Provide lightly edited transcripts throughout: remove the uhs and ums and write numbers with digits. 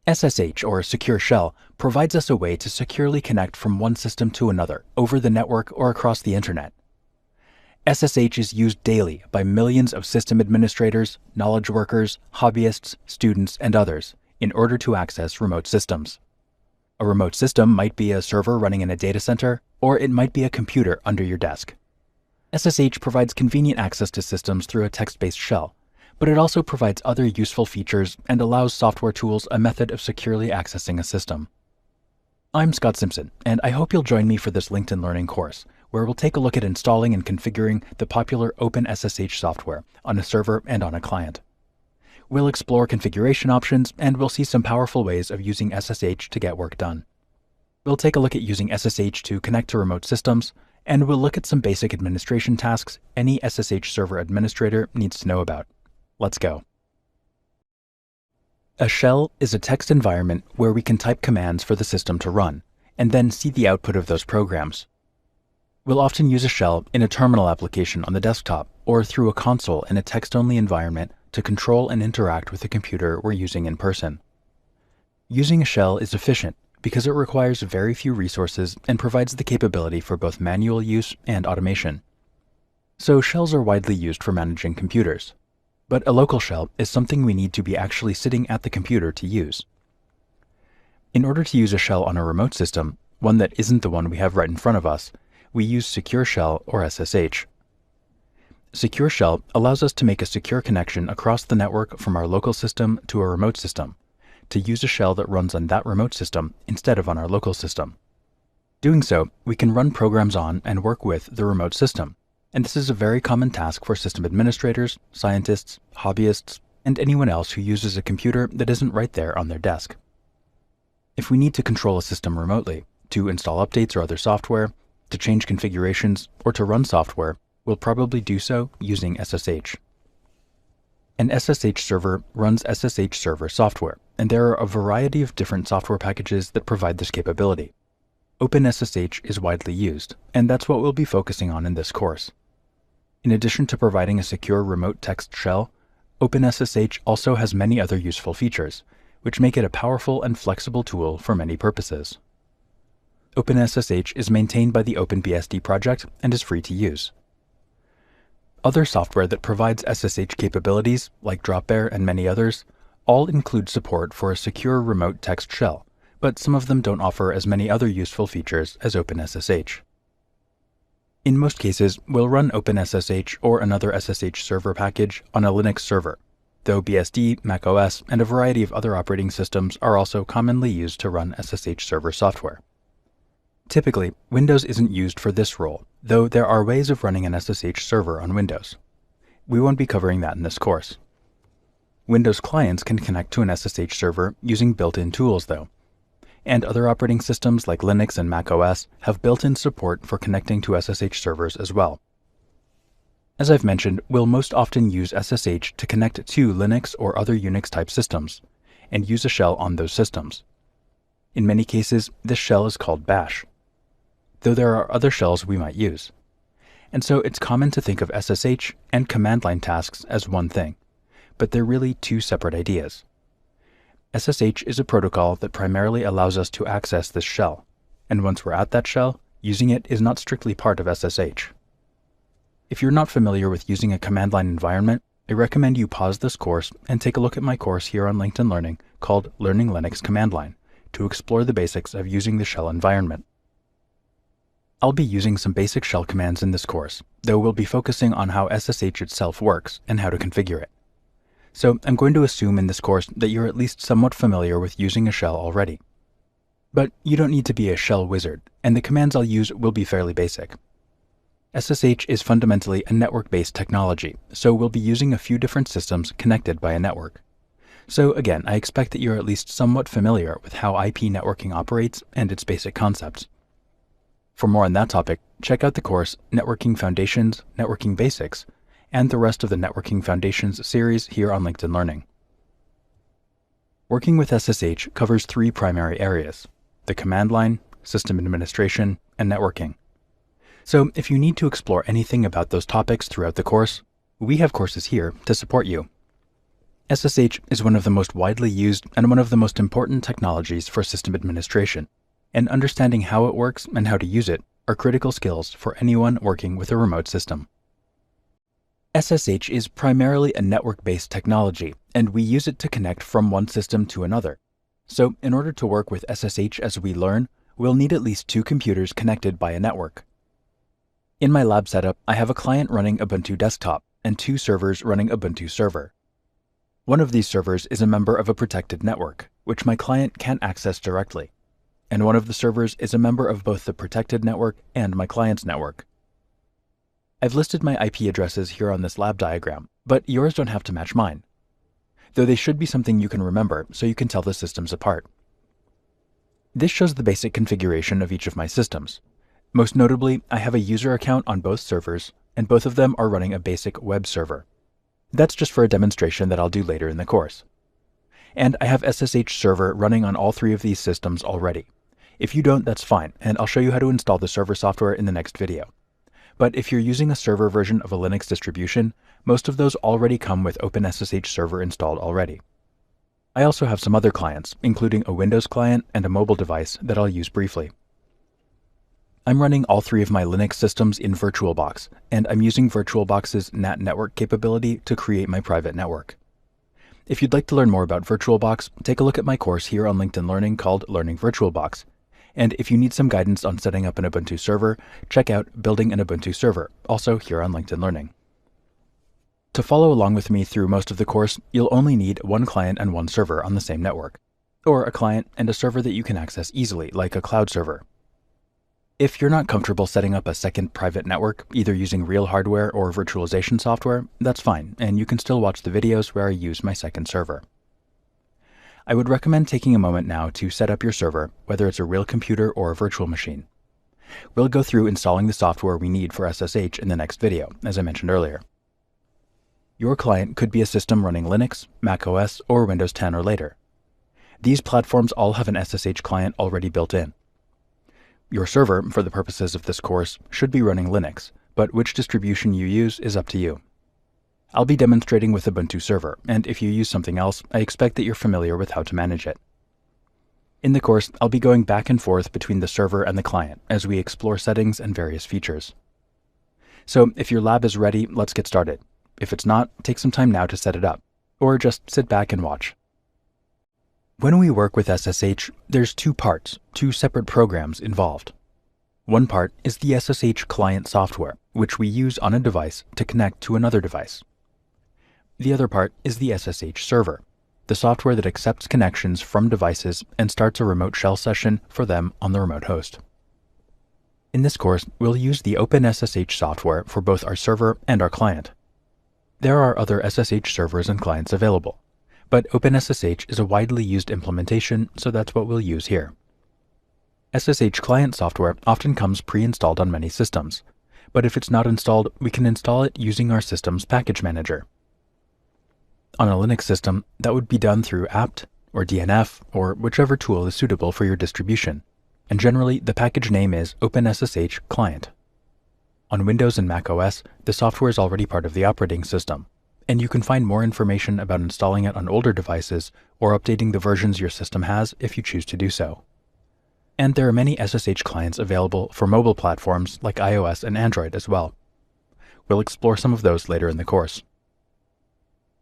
SSH, or Secure Shell, provides us a way to securely connect from one system to another over the network or across the internet. SSH is used daily by millions of system administrators, knowledge workers, hobbyists, students, and others in order to access remote systems. A remote system might be a server running in a data center, or it might be a computer under your desk. SSH provides convenient access to systems through a text-based shell, but it also provides other useful features and allows software tools a method of securely accessing a system. I'm Scott Simpson, and I hope you'll join me for this LinkedIn Learning course, where we'll take a look at installing and configuring the popular OpenSSH software on a server and on a client. We'll explore configuration options, and we'll see some powerful ways of using SSH to get work done. We'll take a look at using SSH to connect to remote systems, and we'll look at some basic administration tasks any SSH server administrator needs to know about. Let's go. A shell is a text environment where we can type commands for the system to run, and then see the output of those programs. We'll often use a shell in a terminal application on the desktop or through a console in a text-only environment to control and interact with the computer we're using in person. Using a shell is efficient because it requires very few resources and provides the capability for both manual use and automation. So shells are widely used for managing computers. But a local shell is something we need to be actually sitting at the computer to use. In order to use a shell on a remote system, one that isn't the one we have right in front of us, we use Secure Shell or SSH. Secure Shell allows us to make a secure connection across the network from our local system to a remote system, to use a shell that runs on that remote system instead of on our local system. Doing so, we can run programs on and work with the remote system, and this is a very common task for system administrators, scientists, hobbyists, and anyone else who uses a computer that isn't right there on their desk. If we need to control a system remotely, to install updates or other software, to change configurations, or to run software, we'll probably do so using SSH. An SSH server runs SSH server software, and there are a variety of different software packages that provide this capability. OpenSSH is widely used, and that's what we'll be focusing on in this course. In addition to providing a secure remote text shell, OpenSSH also has many other useful features, which make it a powerful and flexible tool for many purposes. OpenSSH is maintained by the OpenBSD project and is free to use. Other software that provides SSH capabilities, like Dropbear and many others, all include support for a secure remote text shell, but some of them don't offer as many other useful features as OpenSSH. In most cases, we'll run OpenSSH or another SSH server package on a Linux server, though BSD, macOS, and a variety of other operating systems are also commonly used to run SSH server software. Typically, Windows isn't used for this role, though there are ways of running an SSH server on Windows. We won't be covering that in this course. Windows clients can connect to an SSH server using built-in tools, though, and other operating systems like Linux and macOS have built-in support for connecting to SSH servers as well. As I've mentioned, we'll most often use SSH to connect to Linux or other Unix-type systems, and use a shell on those systems. In many cases, this shell is called bash, though there are other shells we might use. And so it's common to think of SSH and command line tasks as one thing, but they're really two separate ideas. SSH is a protocol that primarily allows us to access this shell, and once we're at that shell, using it is not strictly part of SSH. If you're not familiar with using a command line environment, I recommend you pause this course and take a look at my course here on LinkedIn Learning called Learning Linux Command Line to explore the basics of using the shell environment. I'll be using some basic shell commands in this course, though we'll be focusing on how SSH itself works and how to configure it. So I'm going to assume in this course that you're at least somewhat familiar with using a shell already. But you don't need to be a shell wizard, and the commands I'll use will be fairly basic. SSH is fundamentally a network-based technology, so we'll be using a few different systems connected by a network. So again, I expect that you're at least somewhat familiar with how IP networking operates and its basic concepts. For more on that topic, check out the course Networking Foundations, Networking Basics, and the rest of the Networking Foundations series here on LinkedIn Learning. Working with SSH covers three primary areas: the command line, system administration, and networking. So if you need to explore anything about those topics throughout the course, we have courses here to support you. SSH is one of the most widely used and one of the most important technologies for system administration, and understanding how it works and how to use it are critical skills for anyone working with a remote system. SSH is primarily a network-based technology, and we use it to connect from one system to another. So, in order to work with SSH as we learn, we'll need at least 2 computers connected by a network. In my lab setup, I have a client running Ubuntu Desktop and 2 servers running Ubuntu Server. One of these servers is a member of a protected network, which my client can't access directly, and one of the servers is a member of both the protected network and my client's network. I've listed my IP addresses here on this lab diagram, but yours don't have to match mine, though they should be something you can remember so you can tell the systems apart. This shows the basic configuration of each of my systems. Most notably, I have a user account on both servers, and both of them are running a basic web server. That's just for a demonstration that I'll do later in the course. And I have SSH server running on all 3 of these systems already. If you don't, that's fine, and I'll show you how to install the server software in the next video. But if you're using a server version of a Linux distribution, most of those already come with OpenSSH server installed already. I also have some other clients, including a Windows client and a mobile device that I'll use briefly. I'm running all 3 of my Linux systems in VirtualBox, and I'm using VirtualBox's NAT network capability to create my private network. If you'd like to learn more about VirtualBox, take a look at my course here on LinkedIn Learning called Learning VirtualBox. And if you need some guidance on setting up an Ubuntu server, check out Building an Ubuntu Server, also here on LinkedIn Learning. To follow along with me through most of the course, you'll only need 1 client and 1 server on the same network, or a client and a server that you can access easily, like a cloud server. If you're not comfortable setting up a second private network, either using real hardware or virtualization software, that's fine, and you can still watch the videos where I use my second server. I would recommend taking a moment now to set up your server, whether it's a real computer or a virtual machine. We'll go through installing the software we need for SSH in the next video, as I mentioned earlier. Your client could be a system running Linux, macOS, or Windows 10 or later. These platforms all have an SSH client already built in. Your server, for the purposes of this course, should be running Linux, but which distribution you use is up to you. I'll be demonstrating with Ubuntu Server, and if you use something else, I expect that you're familiar with how to manage it. In the course, I'll be going back and forth between the server and the client as we explore settings and various features. So if your lab is ready, let's get started. If it's not, take some time now to set it up, or just sit back and watch. When we work with SSH, there's 2 parts, 2 separate programs involved. One part is the SSH client software, which we use on a device to connect to another device. The other part is the SSH server, the software that accepts connections from devices and starts a remote shell session for them on the remote host. In this course, we'll use the OpenSSH software for both our server and our client. There are other SSH servers and clients available, but OpenSSH is a widely used implementation, so that's what we'll use here. SSH client software often comes pre-installed on many systems, but if it's not installed, we can install it using our system's package manager. On a Linux system, that would be done through apt, or DNF, or whichever tool is suitable for your distribution, and generally the package name is OpenSSH client. On Windows and macOS, the software is already part of the operating system, and you can find more information about installing it on older devices or updating the versions your system has if you choose to do so. And there are many SSH clients available for mobile platforms like iOS and Android as well. We'll explore some of those later in the course.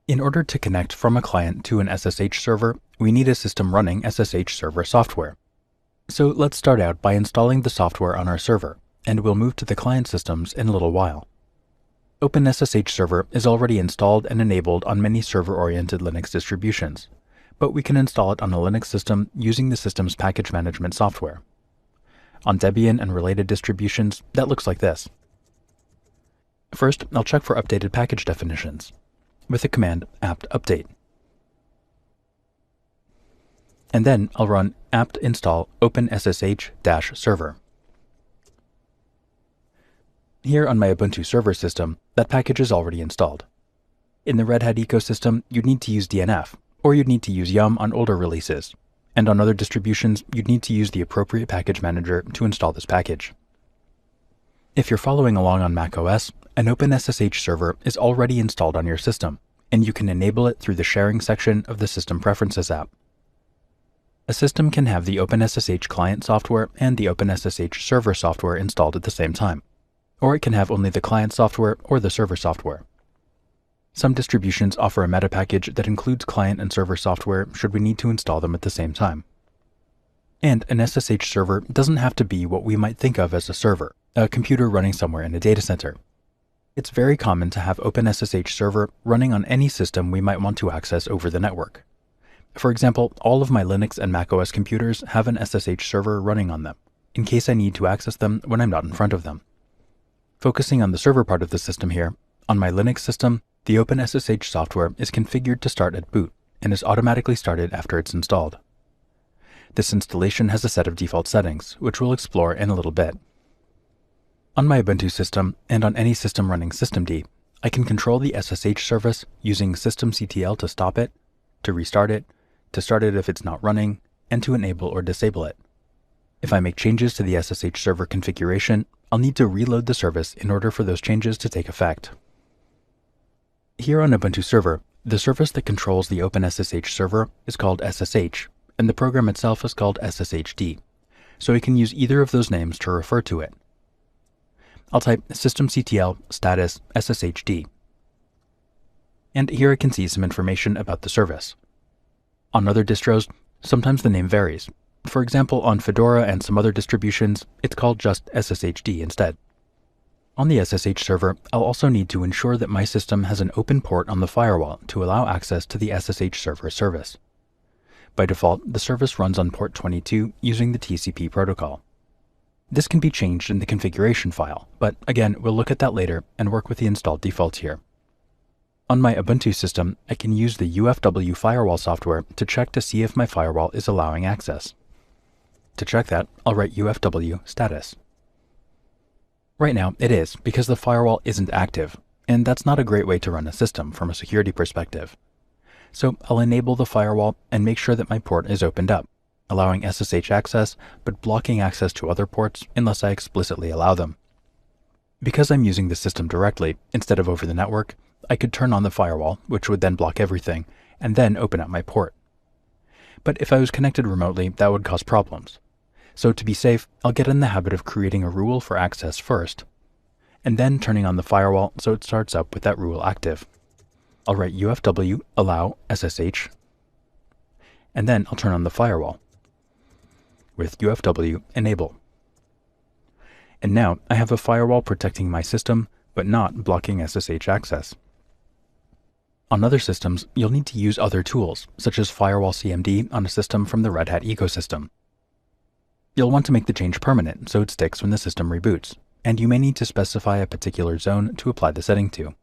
In order to connect from a client to an SSH server, we need a system running SSH server software. So let's start out by installing the software on our server, and we'll move to the client systems in a little while. OpenSSH server is already installed and enabled on many server-oriented Linux distributions, but we can install it on a Linux system using the system's package management software. On Debian and related distributions, that looks like this. First, I'll check for updated package definitions with the command apt update. And then I'll run apt install OpenSSH-server. Here on my Ubuntu server system, that package is already installed. In the Red Hat ecosystem, you'd need to use DNF, or you'd need to use yum on older releases, and on other distributions, you'd need to use the appropriate package manager to install this package. If you're following along on macOS, an OpenSSH server is already installed on your system, and you can enable it through the Sharing section of the System Preferences app. A system can have the OpenSSH client software and the OpenSSH server software installed at the same time, or it can have only the client software or the server software. Some distributions offer a meta package that includes client and server software should we need to install them at the same time. And an SSH server doesn't have to be what we might think of as a server, a computer running somewhere in a data center. It's very common to have OpenSSH server running on any system we might want to access over the network. For example, all of my Linux and macOS computers have an SSH server running on them, in case I need to access them when I'm not in front of them. Focusing on the server part of the system here, on my Linux system, the OpenSSH software is configured to start at boot and is automatically started after it's installed. This installation has a set of default settings, which we'll explore in a little bit. On my Ubuntu system, and on any system running systemd, I can control the SSH service using systemctl to stop it, to restart it, to start it if it's not running, and to enable or disable it. If I make changes to the SSH server configuration, I'll need to reload the service in order for those changes to take effect. Here on Ubuntu Server, the service that controls the OpenSSH server is called SSH, and the program itself is called SSHD, so I can use either of those names to refer to it. I'll type systemctl status SSHD. And here I can see some information about the service. On other distros, sometimes the name varies. For example, on Fedora and some other distributions, it's called just SSHD instead. On the SSH server, I'll also need to ensure that my system has an open port on the firewall to allow access to the SSH server service. By default, the service runs on port 22 using the TCP protocol. This can be changed in the configuration file, but again, we'll look at that later and work with the installed defaults here. On my Ubuntu system, I can use the UFW firewall software to check to see if my firewall is allowing access. To check that, I'll write UFW status. Right now, it is, because the firewall isn't active, and that's not a great way to run a system from a security perspective. So I'll enable the firewall and make sure that my port is opened up, allowing SSH access, but blocking access to other ports unless I explicitly allow them. Because I'm using the system directly, instead of over the network, I could turn on the firewall, which would then block everything, and then open up my port. But if I was connected remotely, that would cause problems. So to be safe, I'll get in the habit of creating a rule for access first, and then turning on the firewall so it starts up with that rule active. I'll write UFW allow SSH, and then I'll turn on the firewall with UFW enable. And now I have a firewall protecting my system, but not blocking SSH access. On other systems, you'll need to use other tools, such as Firewall CMD on a system from the Red Hat ecosystem. You'll want to make the change permanent so it sticks when the system reboots, and you may need to specify a particular zone to apply the setting to.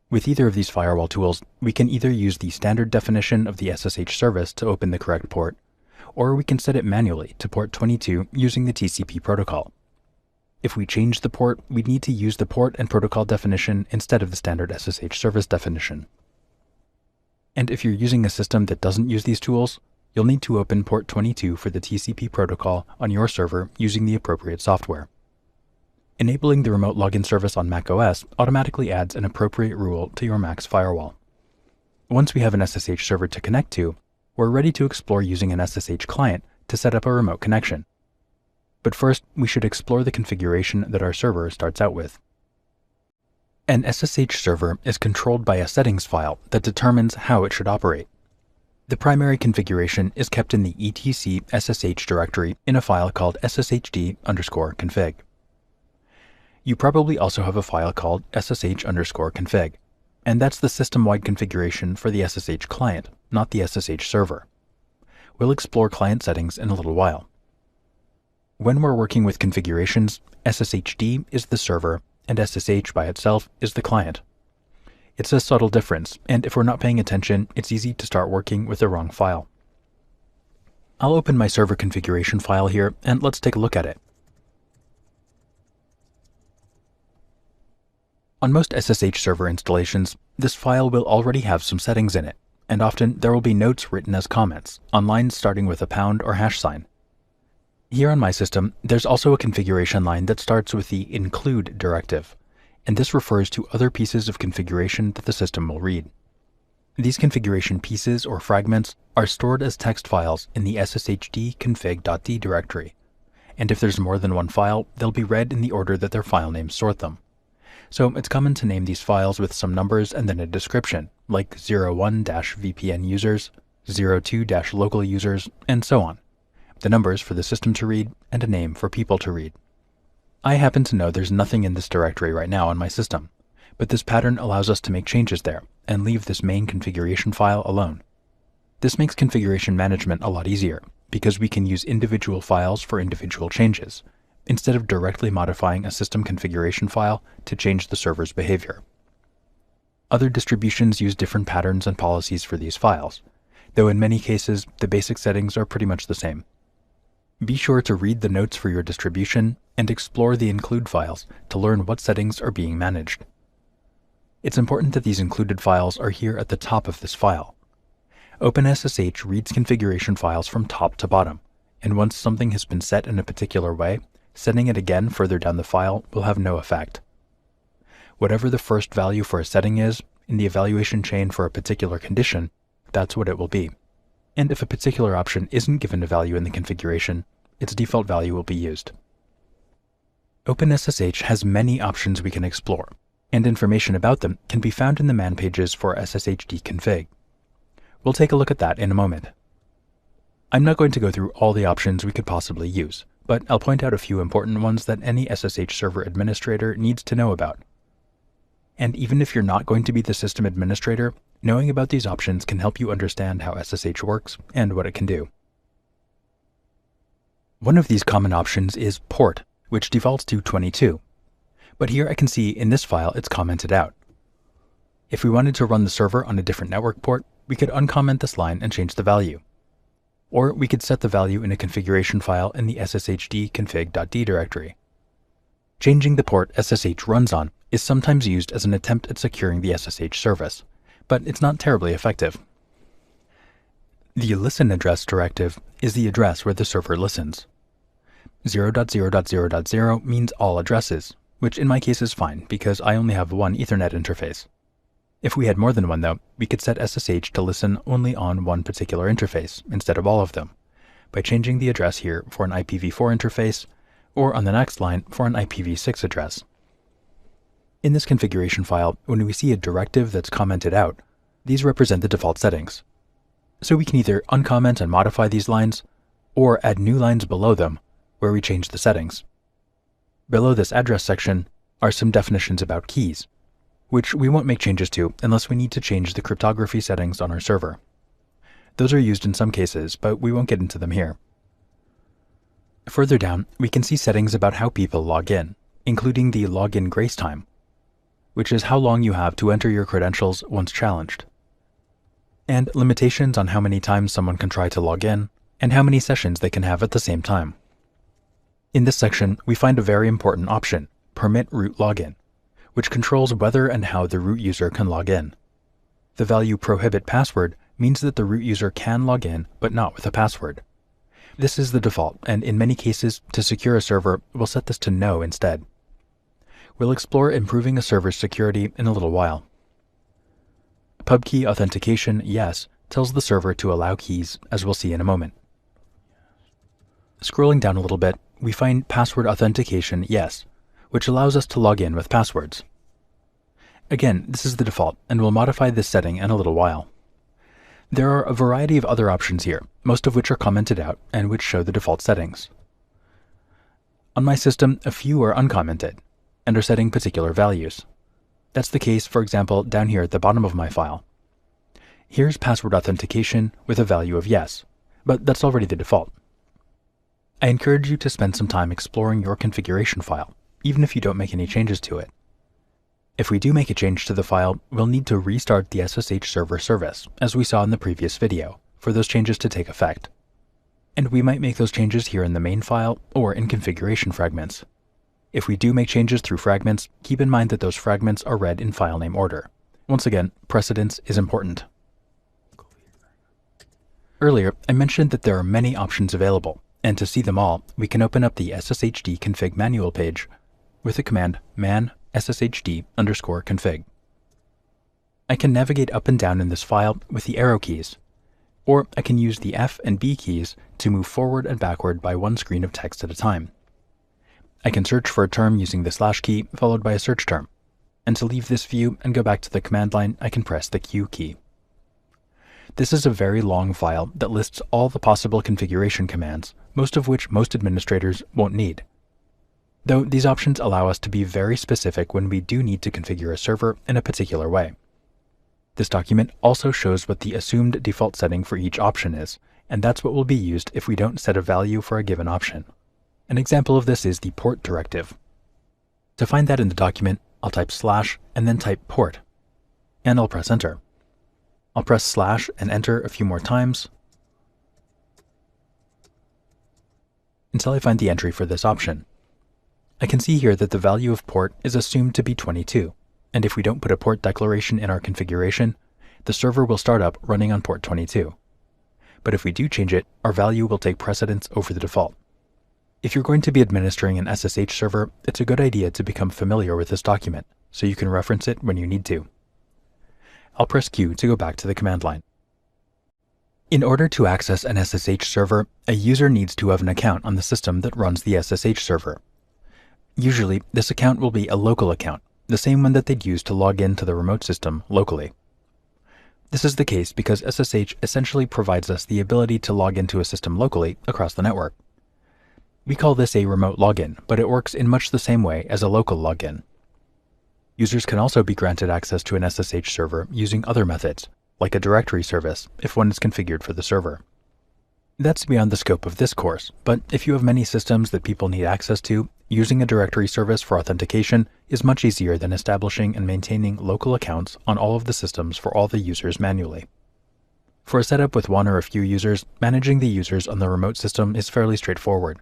With either of these firewall tools, we can either use the standard definition of the SSH service to open the correct port, or we can set it manually to port 22 using the TCP protocol. If we change the port, we'd need to use the port and protocol definition instead of the standard SSH service definition. And if you're using a system that doesn't use these tools, you'll need to open port 22 for the TCP protocol on your server using the appropriate software. Enabling the remote login service on macOS automatically adds an appropriate rule to your Mac's firewall. Once we have an SSH server to connect to, we're ready to explore using an SSH client to set up a remote connection. But first, we should explore the configuration that our server starts out with. An SSH server is controlled by a settings file that determines how it should operate. The primary configuration is kept in the etc SSH directory in a file called sshd_config. You probably also have a file called ssh_config, and that's the system-wide configuration for the SSH client, not the SSH server. We'll explore client settings in a little while. When we're working with configurations, SSHD is the server, and SSH by itself is the client. It's a subtle difference, and if we're not paying attention, it's easy to start working with the wrong file. I'll open my server configuration file here, and let's take a look at it. On most SSH server installations, this file will already have some settings in it, and often there will be notes written as comments on lines starting with a pound or hash sign. Here on my system, there's also a configuration line that starts with the include directive, and this refers to other pieces of configuration that the system will read. These configuration pieces or fragments are stored as text files in the sshd config.d directory, and if there's more than one file, they'll be read in the order that their file names sort them. So it's common to name these files with some numbers and then a description, like 01-VPN users, 02-local users, and so on. The numbers for the system to read, and a name for people to read. I happen to know there's nothing in this directory right now on my system, but this pattern allows us to make changes there and leave this main configuration file alone. This makes configuration management a lot easier, because we can use individual files for individual changes, instead of directly modifying a system configuration file to change the server's behavior. Other distributions use different patterns and policies for these files, though in many cases the basic settings are pretty much the same. Be sure to read the notes for your distribution and explore the include files to learn what settings are being managed. It's important that these included files are here at the top of this file. OpenSSH reads configuration files from top to bottom, and once something has been set in a particular way, setting it again further down the file will have no effect. Whatever the first value for a setting is in the evaluation chain for a particular condition, that's what it will be. And if a particular option isn't given a value in the configuration, its default value will be used. OpenSSH has many options we can explore, and information about them can be found in the man pages for SSHD config. We'll take a look at that in a moment. I'm not going to go through all the options we could possibly use, but I'll point out a few important ones that any SSH server administrator needs to know about. And even if you're not going to be the system administrator, knowing about these options can help you understand how SSH works and what it can do. One of these common options is port, which defaults to 22. But here I can see in this file it's commented out. If we wanted to run the server on a different network port, we could uncomment this line and change the value. Or we could set the value in a configuration file in the sshd config.d directory. Changing the port SSH runs on is sometimes used as an attempt at securing the SSH service, but it's not terribly effective. The listen address directive is the address where the server listens. 0.0.0.0 means all addresses, which in my case is fine because I only have one Ethernet interface. If we had more than one though, we could set SSH to listen only on one particular interface instead of all of them, by changing the address here for an IPv4 interface, or on the next line for an IPv6 address. In this configuration file, when we see a directive that's commented out, these represent the default settings. So we can either uncomment and modify these lines, or add new lines below them, where we change the settings. Below this address section are some definitions about keys, which we won't make changes to unless we need to change the cryptography settings on our server. Those are used in some cases, but we won't get into them here. Further down, we can see settings about how people log in, including the login grace time, which is how long you have to enter your credentials once challenged, and limitations on how many times someone can try to log in, and how many sessions they can have at the same time. In this section, we find a very important option, Permit Root Login, which controls whether and how the root user can log in. The value prohibit password means that the root user can log in, but not with a password. This is the default, and in many cases, to secure a server, we'll set this to no instead. We'll explore improving a server's security in a little while. Pubkey authentication, yes, tells the server to allow keys, as we'll see in a moment. Scrolling down a little bit, we find password authentication, yes, which allows us to log in with passwords. Again, this is the default, and we'll modify this setting in a little while. There are a variety of other options here, most of which are commented out and which show the default settings. On my system, a few are uncommented and are setting particular values. That's the case, for example, down here at the bottom of my file. Here's password authentication with a value of yes, but that's already the default. I encourage you to spend some time exploring your configuration file, even if you don't make any changes to it. If we do make a change to the file, we'll need to restart the SSH server service, as we saw in the previous video, for those changes to take effect. And we might make those changes here in the main file or in configuration fragments. If we do make changes through fragments, keep in mind that those fragments are read in file name order. Once again, precedence is important. Earlier, I mentioned that there are many options available, and to see them all, we can open up the sshd config manual page with the command man sshd_config. I can navigate up and down in this file with the arrow keys, or I can use the F and B keys to move forward and backward by one screen of text at a time. I can search for a term using the / key followed by a search term, and to leave this view and go back to the command line, I can press the Q key. This is a very long file that lists all the possible configuration commands, most of which most administrators won't need. Though these options allow us to be very specific when we do need to configure a server in a particular way. This document also shows what the assumed default setting for each option is, and that's what will be used if we don't set a value for a given option. An example of this is the port directive. To find that in the document, I'll type / and then type port, and I'll press enter. I'll press / and enter a few more times until I find the entry for this option. I can see here that the value of port is assumed to be 22, and if we don't put a port declaration in our configuration, the server will start up running on port 22. But if we do change it, our value will take precedence over the default. If you're going to be administering an SSH server, it's a good idea to become familiar with this document, so you can reference it when you need to. I'll press Q to go back to the command line. In order to access an SSH server, a user needs to have an account on the system that runs the SSH server. Usually, this account will be a local account, the same one that they'd use to log in to the remote system locally. This is the case because SSH essentially provides us the ability to log into a system locally across the network. We call this a remote login, but it works in much the same way as a local login. Users can also be granted access to an SSH server using other methods, like a directory service, if one is configured for the server. That's beyond the scope of this course, but if you have many systems that people need access to, using a directory service for authentication is much easier than establishing and maintaining local accounts on all of the systems for all the users manually. For a setup with one or a few users, managing the users on the remote system is fairly straightforward.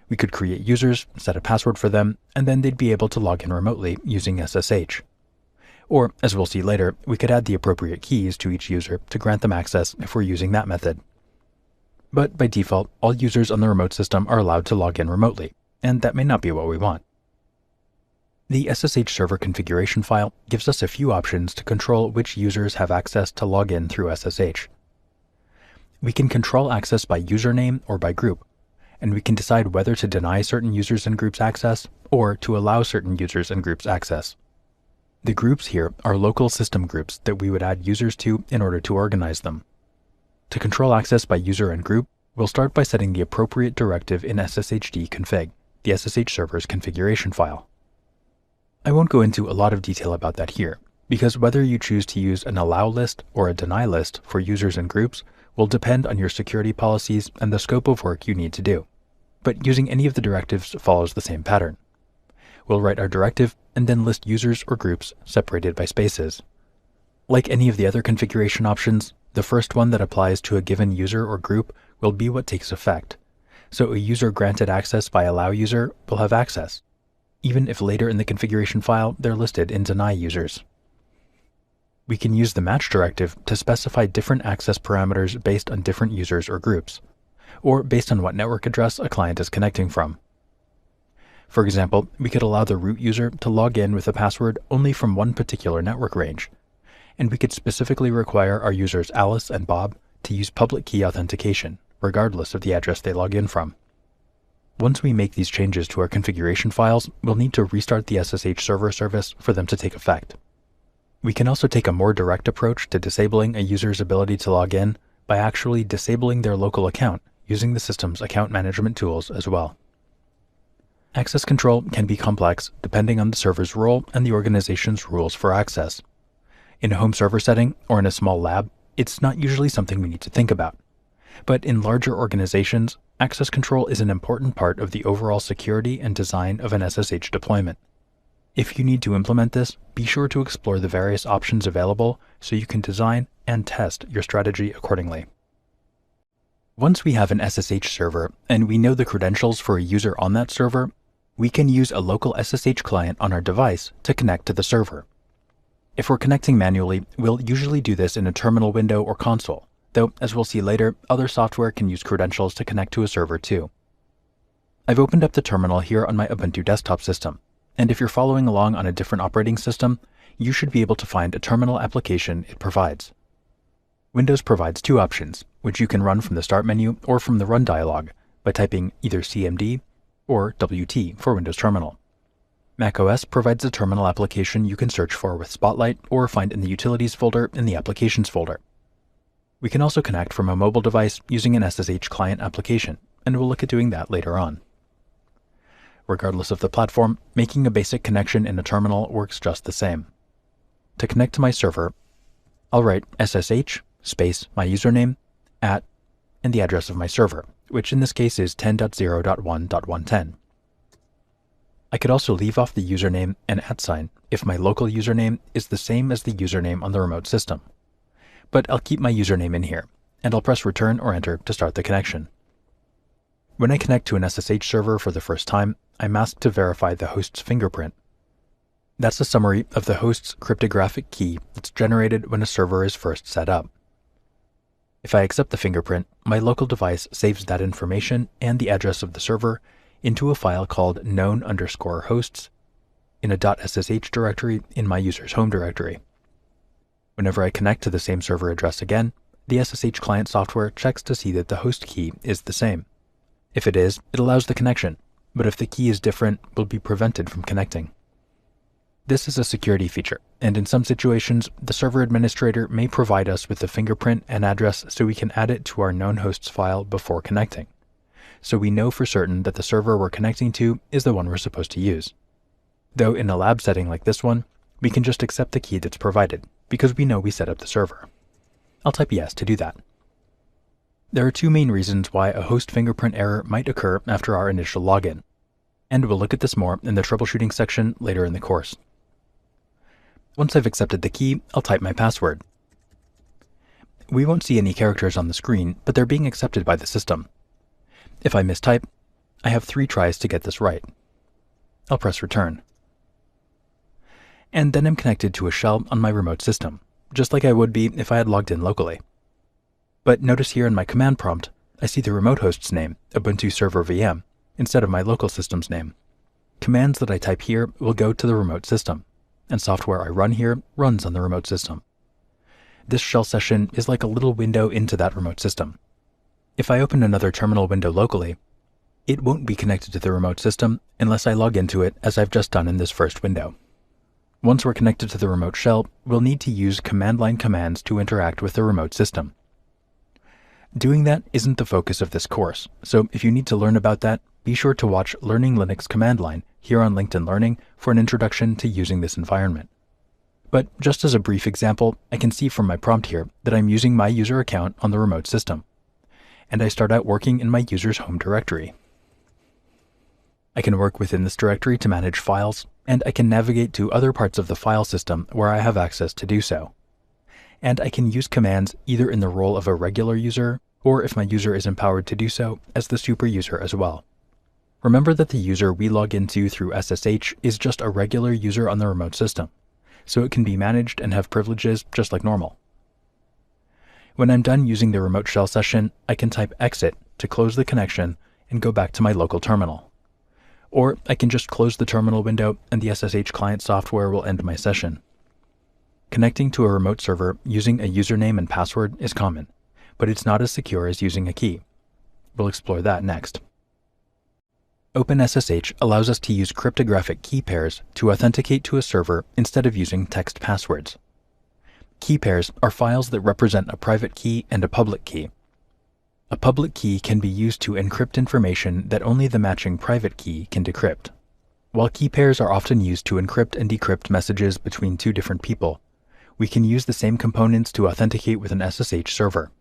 We could create users, set a password for them, and then they'd be able to log in remotely using SSH. Or, as we'll see later, we could add the appropriate keys to each user to grant them access if we're using that method. But by default, all users on the remote system are allowed to log in remotely, and that may not be what we want. The SSH server configuration file gives us a few options to control which users have access to log in through SSH. We can control access by username or by group, and we can decide whether to deny certain users and groups access or to allow certain users and groups access. The groups here are local system groups that we would add users to in order to organize them. To control access by user and group, we'll start by setting the appropriate directive in sshd_config, the SSH server's configuration file. I won't go into a lot of detail about that here, because whether you choose to use an allow list or a deny list for users and groups will depend on your security policies and the scope of work you need to do. But using any of the directives follows the same pattern. We'll write our directive and then list users or groups separated by spaces. Like any of the other configuration options, the first one that applies to a given user or group will be what takes effect. So a user granted access by allow user will have access, even if later in the configuration file they're listed in deny users. We can use the match directive to specify different access parameters based on different users or groups, or based on what network address a client is connecting from. For example, we could allow the root user to log in with a password only from one particular network range, and we could specifically require our users Alice and Bob to use public key authentication, regardless of the address they log in from. Once we make these changes to our configuration files, we'll need to restart the SSH server service for them to take effect. We can also take a more direct approach to disabling a user's ability to log in by actually disabling their local account using the system's account management tools as well. Access control can be complex depending on the server's role and the organization's rules for access. In a home server setting or in a small lab, it's not usually something we need to think about. But in larger organizations, access control is an important part of the overall security and design of an SSH deployment. If you need to implement this, be sure to explore the various options available so you can design and test your strategy accordingly. Once we have an SSH server and we know the credentials for a user on that server, we can use a local SSH client on our device to connect to the server. If we're connecting manually, we'll usually do this in a terminal window or console, though as we'll see later, other software can use credentials to connect to a server too. I've opened up the terminal here on my Ubuntu desktop system, and if you're following along on a different operating system, you should be able to find a terminal application it provides. Windows provides two options, which you can run from the Start menu or from the Run dialog by typing either CMD or WT for Windows Terminal. macOS provides a terminal application you can search for with Spotlight or find in the Utilities folder in the Applications folder. We can also connect from a mobile device using an SSH client application, and we'll look at doing that later on. Regardless of the platform, making a basic connection in a terminal works just the same. To connect to my server, I'll write SSH space my username @ and the address of my server, which in this case is 10.0.1.110. I could also leave off the username and @ if my local username is the same as the username on the remote system. But I'll keep my username in here, and I'll press return or enter to start the connection. When I connect to an SSH server for the first time, I'm asked to verify the host's fingerprint. That's a summary of the host's cryptographic key that's generated when a server is first set up. If I accept the fingerprint, my local device saves that information and the address of the server into a file called known_hosts in a .ssh directory in my user's home directory. Whenever I connect to the same server address again, the SSH client software checks to see that the host key is the same. If it is, it allows the connection, but if the key is different, we'll be prevented from connecting. This is a security feature, and in some situations, the server administrator may provide us with the fingerprint and address so we can add it to our known hosts file before connecting, so we know for certain that the server we're connecting to is the one we're supposed to use. Though in a lab setting like this one, we can just accept the key that's provided, because we know we set up the server. I'll type yes to do that. There are two main reasons why a host fingerprint error might occur after our initial login, and we'll look at this more in the troubleshooting section later in the course. Once I've accepted the key, I'll type my password. We won't see any characters on the screen, but they're being accepted by the system. If I mistype, I have 3 tries to get this right. I'll press return. And then I'm connected to a shell on my remote system, just like I would be if I had logged in locally. But notice here in my command prompt, I see the remote host's name, Ubuntu Server VM, instead of my local system's name. Commands that I type here will go to the remote system, and software I run here runs on the remote system. This shell session is like a little window into that remote system. If I open another terminal window locally, it won't be connected to the remote system unless I log into it as I've just done in this first window. Once we're connected to the remote shell, we'll need to use command line commands to interact with the remote system. Doing that isn't the focus of this course, so if you need to learn about that, be sure to watch Learning Linux Command Line here on LinkedIn Learning for an introduction to using this environment. But just as a brief example, I can see from my prompt here that I'm using my user account on the remote system, and I start out working in my user's home directory. I can work within this directory to manage files, and I can navigate to other parts of the file system where I have access to do so. And I can use commands either in the role of a regular user, or if my user is empowered to do so, as the super user as well. Remember that the user we log into through SSH is just a regular user on the remote system, so it can be managed and have privileges just like normal. When I'm done using the remote shell session, I can type exit to close the connection and go back to my local terminal. Or I can just close the terminal window and the SSH client software will end my session. Connecting to a remote server using a username and password is common, but it's not as secure as using a key. We'll explore that next. OpenSSH allows us to use cryptographic key pairs to authenticate to a server instead of using text passwords. Key pairs are files that represent a private key and a public key. A public key can be used to encrypt information that only the matching private key can decrypt. While key pairs are often used to encrypt and decrypt messages between two different people, we can use the same components to authenticate with an SSH server.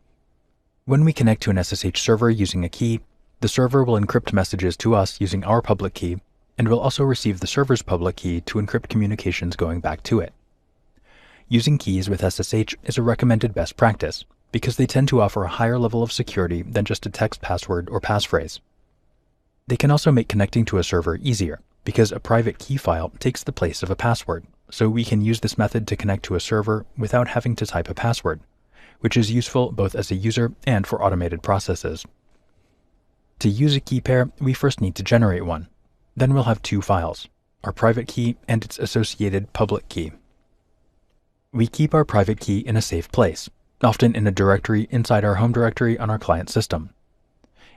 When we connect to an SSH server using a key, the server will encrypt messages to us using our public key, and will also receive the server's public key to encrypt communications going back to it. Using keys with SSH is a recommended best practice, because they tend to offer a higher level of security than just a text password or passphrase. They can also make connecting to a server easier, because a private key file takes the place of a password, so we can use this method to connect to a server without having to type a password, which is useful both as a user and for automated processes. To use a key pair, we first need to generate one. Then we'll have two files, our private key, and its associated public key. We keep our private key in a safe place, often in a directory inside our home directory on our client system.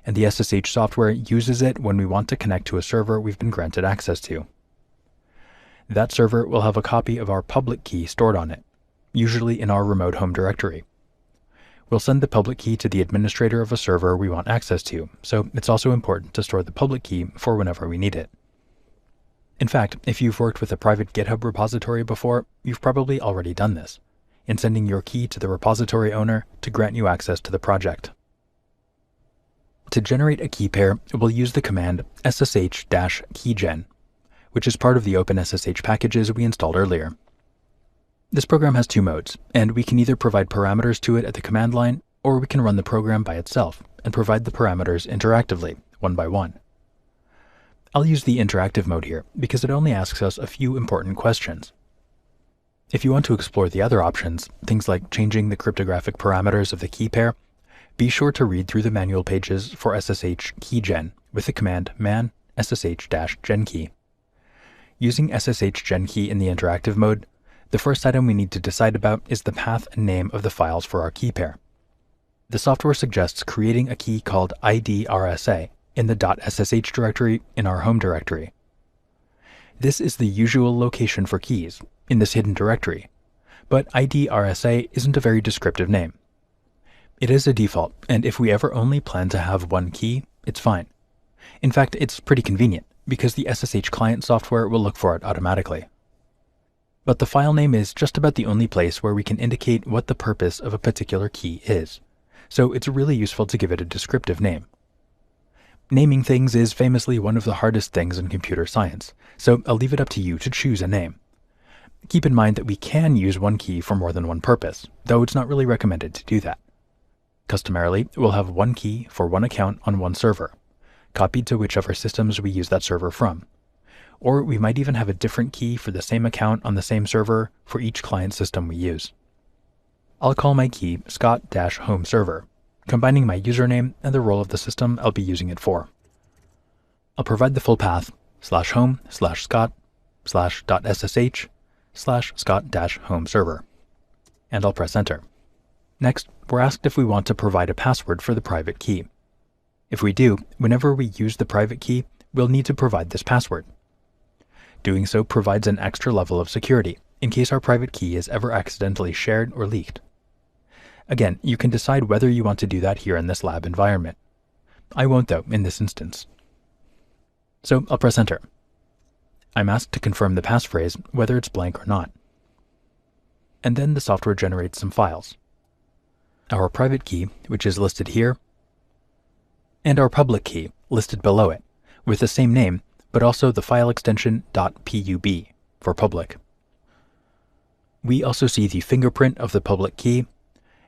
And the SSH software uses it when we want to connect to a server we've been granted access to. That server will have a copy of our public key stored on it, usually in our remote home directory. We'll send the public key to the administrator of a server we want access to, so it's also important to store the public key for whenever we need it. In fact, if you've worked with a private GitHub repository before, you've probably already done this, in sending your key to the repository owner to grant you access to the project. To generate a key pair, we'll use the command SSH-keygen, which is part of the OpenSSH packages we installed earlier. This program has two modes, and we can either provide parameters to it at the command line, or we can run the program by itself and provide the parameters interactively, one by one. I'll use the interactive mode here because it only asks us a few important questions. If you want to explore the other options, things like changing the cryptographic parameters of the key pair, be sure to read through the manual pages for SSH keygen with the command man ssh-genkey. Using SSH genkey in the interactive mode, the first item we need to decide about is the path and name of the files for our key pair. The software suggests creating a key called IDRSA in the .ssh directory in our home directory. This is the usual location for keys in this hidden directory, but IDRSA isn't a very descriptive name. It is a default, and if we ever only plan to have one key, it's fine. In fact, it's pretty convenient because the SSH client software will look for it automatically. But the file name is just about the only place where we can indicate what the purpose of a particular key is, so it's really useful to give it a descriptive name. Naming things is famously one of the hardest things in computer science, so I'll leave it up to you to choose a name. Keep in mind that we can use one key for more than one purpose, though it's not really recommended to do that. Customarily, we'll have one key for one account on one server, copied to whichever systems we use that server from. Or we might even have a different key for the same account on the same server for each client system we use. I'll call my key Scott-home server, combining my username and the role of the system I'll be using it for. I'll provide the full path /home/scott/.ssh/scott-home server, and I'll press enter. Next, we're asked if we want to provide a password for the private key. If we do, whenever we use the private key, we'll need to provide this password. Doing so provides an extra level of security in case our private key is ever accidentally shared or leaked. Again, you can decide whether you want to do that here in this lab environment. I won't though in this instance. So I'll press enter. I'm asked to confirm the passphrase, whether it's blank or not. And then the software generates some files. Our private key, which is listed here, and our public key, listed below it, with the same name, but also the file extension .pub for public. We also see the fingerprint of the public key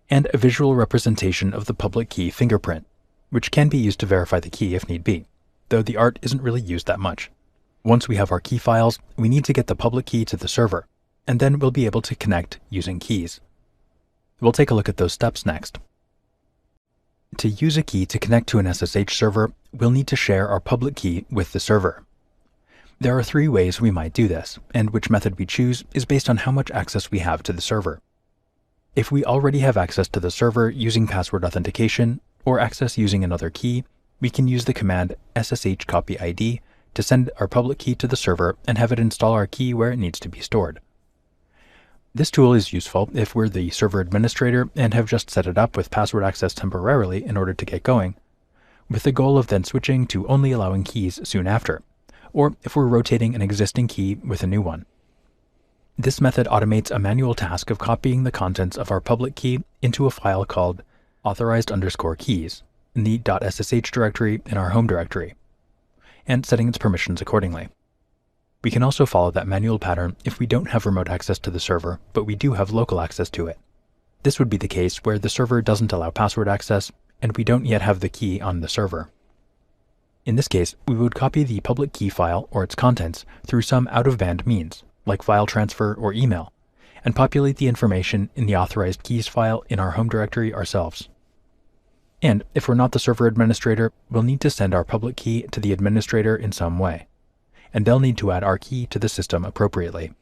and a visual representation of the public key fingerprint, which can be used to verify the key if need be, though the art isn't really used that much. Once we have our key files, we need to get the public key to the server, and then we'll be able to connect using keys. We'll take a look at those steps next. To use a key to connect to an SSH server, we'll need to share our public key with the server. There are three ways we might do this, and which method we choose is based on how much access we have to the server. If we already have access to the server using password authentication, or access using another key, we can use the command sshcopyid to send our public key to the server and have it install our key where it needs to be stored. This tool is useful if we're the server administrator and have just set it up with password access temporarily in order to get going, with the goal of then switching to only allowing keys soon after, or if we're rotating an existing key with a new one. This method automates a manual task of copying the contents of our public key into a file called authorized_keys in the .ssh directory in our home directory, and setting its permissions accordingly. We can also follow that manual pattern if we don't have remote access to the server, but we do have local access to it. This would be the case where the server doesn't allow password access, and we don't yet have the key on the server. In this case, we would copy the public key file or its contents through some out-of-band means, like file transfer or email, and populate the information in the authorized keys file in our home directory ourselves. And if we're not the server administrator, we'll need to send our public key to the administrator in some way. and they'll need to add our key to the system appropriately.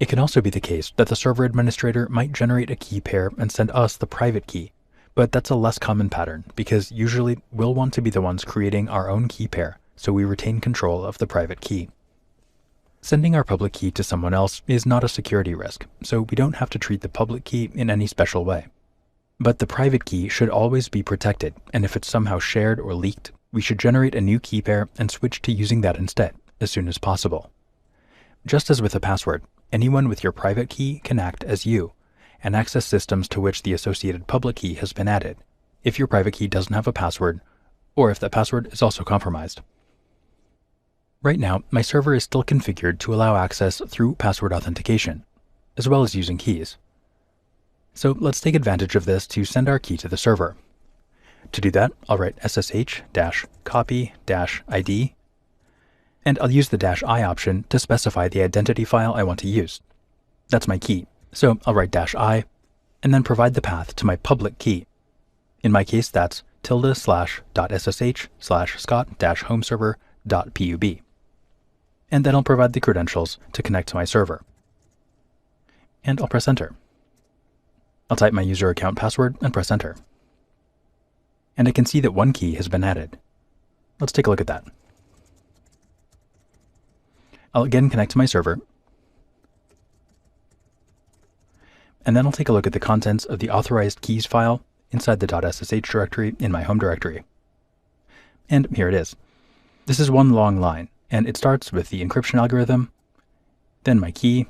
It can also be the case that the server administrator might generate a key pair and send us the private key, but that's a less common pattern because usually we'll want to be the ones creating our own key pair so we retain control of the private key. Sending our public key to someone else is not a security risk, so we don't have to treat the public key in any special way. But the private key should always be protected, and if it's somehow shared or leaked, we should generate a new key pair and switch to using that instead, as soon as possible. Just as with a password, anyone with your private key can act as you, and access systems to which the associated public key has been added, if your private key doesn't have a password, or if that password is also compromised. Right now, my server is still configured to allow access through password authentication, as well as using keys. So let's take advantage of this to send our key to the server. To do that, I'll write SSH-copy-ID, and I'll use the -I option to specify the identity file I want to use. That's my key, so I'll write -I, and then provide the path to my public key. In my case, that's ~/.ssh/scott-homeserver.pub. And then I'll provide the credentials to connect to my server. And I'll press enter. I'll type my user account password and press enter. And I can see that one key has been added. Let's take a look at that. I'll again connect to my server. And then I'll take a look at the contents of the authorized keys file inside the .ssh directory in my home directory. And here it is. This is one long line, and it starts with the encryption algorithm, then my key,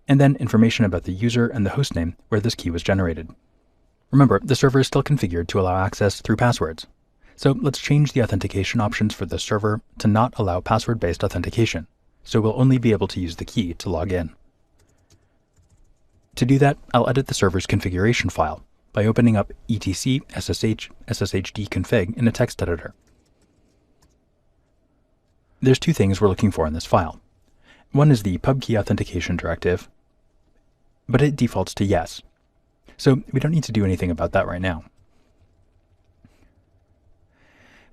and then information about the user and the hostname where this key was generated. Remember, the server is still configured to allow access through passwords. So let's change the authentication options for the server to not allow password-based authentication, so we'll only be able to use the key to log in. To do that, I'll edit the server's configuration file by opening up etc ssh sshd-config in a text editor. There's two things we're looking for in this file. One is the pubkey authentication directive, but it defaults to yes, so we don't need to do anything about that right now.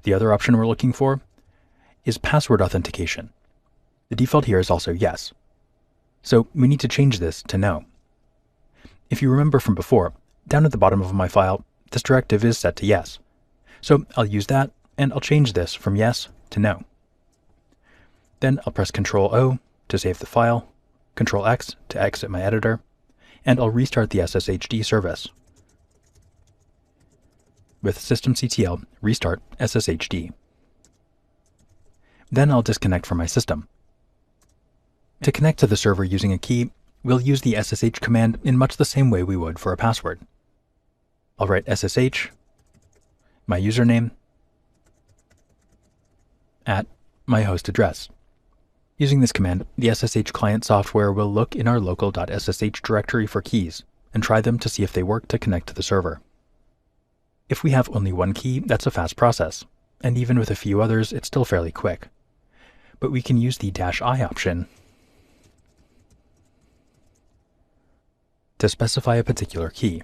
The other option we're looking for is password authentication. The default here is also yes, so we need to change this to no. If you remember from before, down at the bottom of my file, this directive is set to yes, so I'll use that and I'll change this from yes to no. Then I'll press Ctrl-O to save the file, Ctrl-X to exit my editor, and I'll restart the SSHD service with systemctl restart SSHD. Then I'll disconnect from my system. To connect to the server using a key, we'll use the SSH command in much the same way we would for a password. I'll write SSH, my username, at my host address. Using this command, the SSH client software will look in our local .ssh directory for keys and try them to see if they work to connect to the server. If we have only one key, that's a fast process, and even with a few others, it's still fairly quick. But we can use the -I option to specify a particular key,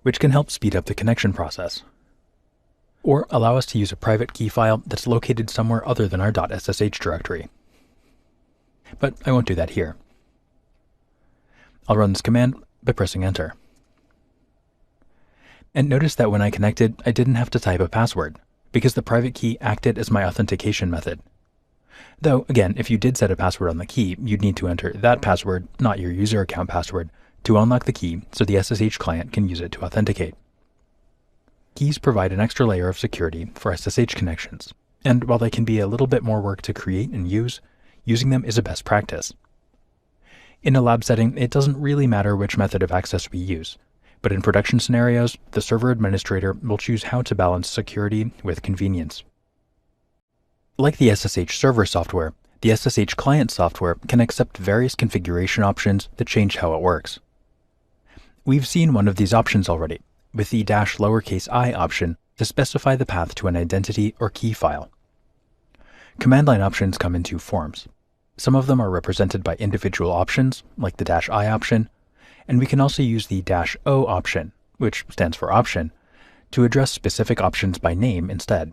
which can help speed up the connection process, or allow us to use a private key file that's located somewhere other than our .ssh directory. But I won't do that here. I'll run this command by pressing enter. And notice that when I connected, I didn't have to type a password, because the private key acted as my authentication method. Though, again, if you did set a password on the key, you'd need to enter that password, not your user account password, to unlock the key so the SSH client can use it to authenticate. Keys provide an extra layer of security for SSH connections, and while they can be a little bit more work to create and use, using them is a best practice. In a lab setting, it doesn't really matter which method of access we use, but in production scenarios, the server administrator will choose how to balance security with convenience. Like the SSH server software, the SSH client software can accept various configuration options that change how it works. We've seen one of these options already, with the -i option to specify the path to an identity or key file. Command line options come in two forms. Some of them are represented by individual options, like the -i option, and we can also use the -o option, which stands for option, to address specific options by name instead.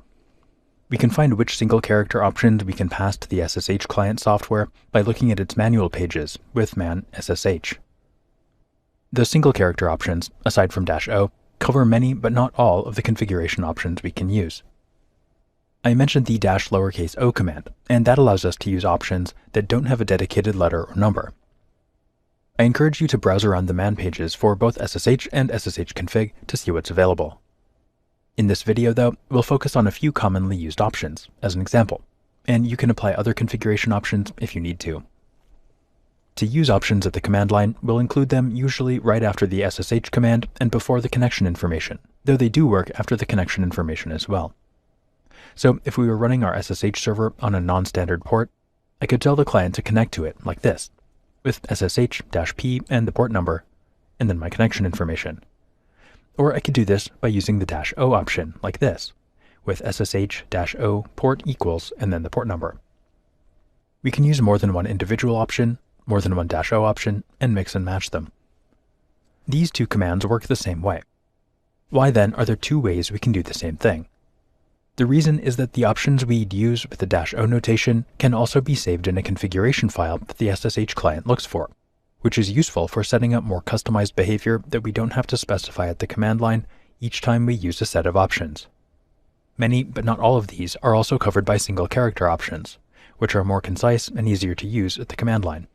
We can find which single character options we can pass to the SSH client software by looking at its manual pages with man SSH. The single character options, aside from -o, cover many but not all of the configuration options we can use. I mentioned the -o command, and that allows us to use options that don't have a dedicated letter or number. I encourage you to browse around the man pages for both SSH and SSH config to see what's available. In this video, though, we'll focus on a few commonly used options, as an example, and you can apply other configuration options if you need to. To use options at the command line, we'll include them usually right after the SSH command and before the connection information, though they do work after the connection information as well. So if we were running our SSH server on a non-standard port, I could tell the client to connect to it like this, with SSH-P and the port number, and then my connection information. Or I could do this by using the -o option like this, with SSH-O port equals and then the port number. We can use more than one individual option, more than one -o option, and mix and match them. These two commands work the same way. Why then are there two ways we can do the same thing? The reason is that the options we'd use with the -o notation can also be saved in a configuration file that the SSH client looks for, which is useful for setting up more customized behavior that we don't have to specify at the command line each time we use a set of options. Many, but not all of these, are also covered by single character options, which are more concise and easier to use at the command line.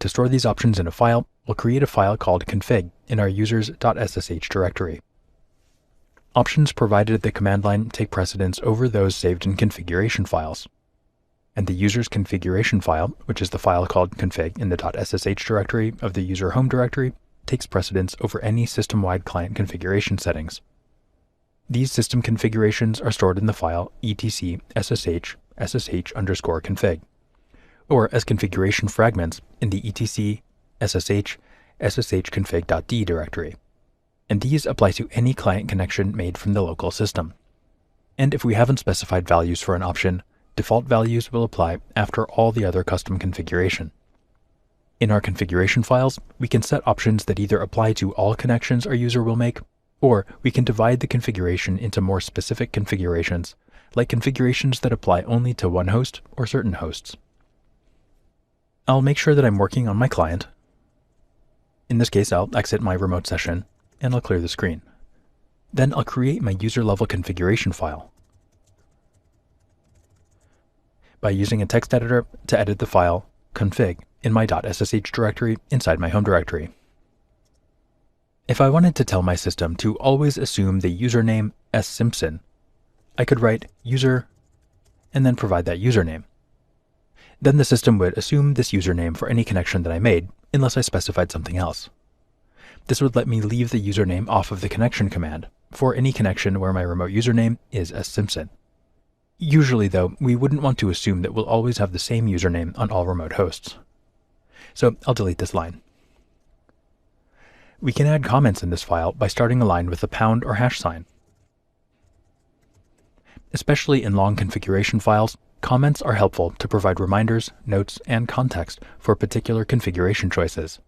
To store these options in a file, we'll create a file called config in our users.ssh directory. Options provided at the command line take precedence over those saved in configuration files. And the user's configuration file, which is the file called config in the .ssh directory of the user home directory, takes precedence over any system-wide client configuration settings. These system configurations are stored in the file etc ssh_config, or as configuration fragments in the etc ssh sshconfig.d directory. And these apply to any client connection made from the local system. And if we haven't specified values for an option, default values will apply after all the other custom configuration. In our configuration files, we can set options that either apply to all connections our user will make, or we can divide the configuration into more specific configurations, like configurations that apply only to one host or certain hosts. I'll make sure that I'm working on my client. In this case, I'll exit my remote session, and I'll clear the screen. Then I'll create my user-level configuration file by using a text editor to edit the file config in my .ssh directory inside my home directory. If I wanted to tell my system to always assume the username as Simpson, I could write user and then provide that username. Then the system would assume this username for any connection that I made, unless I specified something else. This would let me leave the username off of the connection command for any connection where my remote username is as Simpson. Usually, though, we wouldn't want to assume that we'll always have the same username on all remote hosts. So I'll delete this line. We can add comments in this file by starting a line with a pound or hash sign. Especially in long configuration files, comments are helpful to provide reminders, notes, and context for particular configuration choices.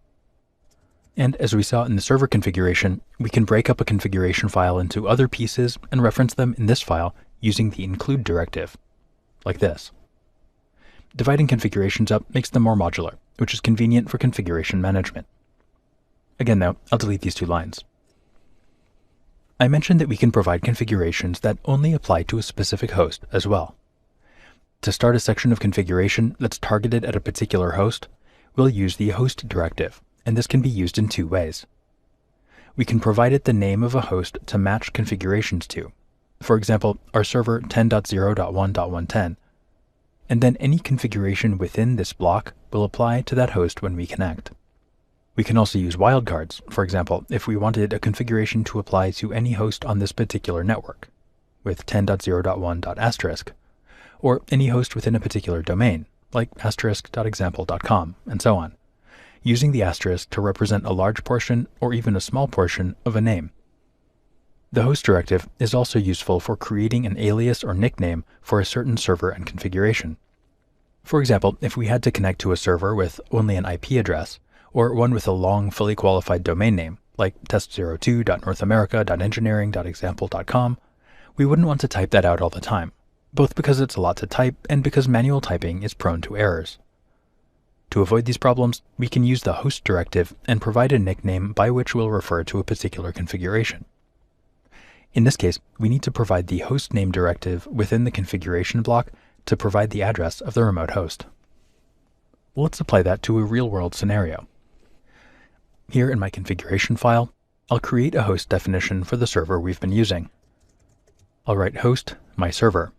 And as we saw in the server configuration, we can break up a configuration file into other pieces and reference them in this file using the include directive, like this. Dividing configurations up makes them more modular, which is convenient for configuration management. Again, though, I'll delete these two lines. I mentioned that we can provide configurations that only apply to a specific host as well. To start a section of configuration that's targeted at a particular host, we'll use the host directive, and this can be used in two ways. We can provide it the name of a host to match configurations to, for example, our server 10.0.1.110, and then any configuration within this block will apply to that host when we connect. We can also use wildcards, for example, if we wanted a configuration to apply to any host on this particular network, with 10.0.1.*, or any host within a particular domain, like *.example.com, and so on, using the asterisk to represent a large portion or even a small portion of a name. The host directive is also useful for creating an alias or nickname for a certain server and configuration. For example, if we had to connect to a server with only an IP address, or one with a long, fully qualified domain name, like test02.northamerica.engineering.example.com, we wouldn't want to type that out all the time, both because it's a lot to type and because manual typing is prone to errors. To avoid these problems, we can use the host directive and provide a nickname by which we'll refer to a particular configuration. In this case, we need to provide the host name directive within the configuration block to provide the address of the remote host. Let's apply that to a real-world scenario. Here in my configuration file, I'll create a host definition for the server we've been using. I'll write host my server,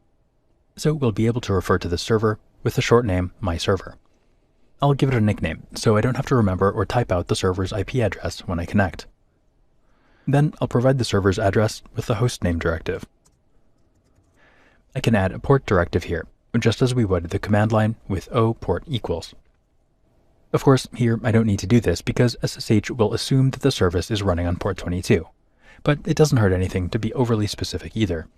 so we'll be able to refer to the server with the short name my server. I'll give it a nickname so I don't have to remember or type out the server's IP address when I connect. Then I'll provide the server's address with the host name directive. I can add a port directive here, just as we would the command line with o port equals. Of course, here I don't need to do this because SSH will assume that the service is running on port 22, but it doesn't hurt anything to be overly specific either.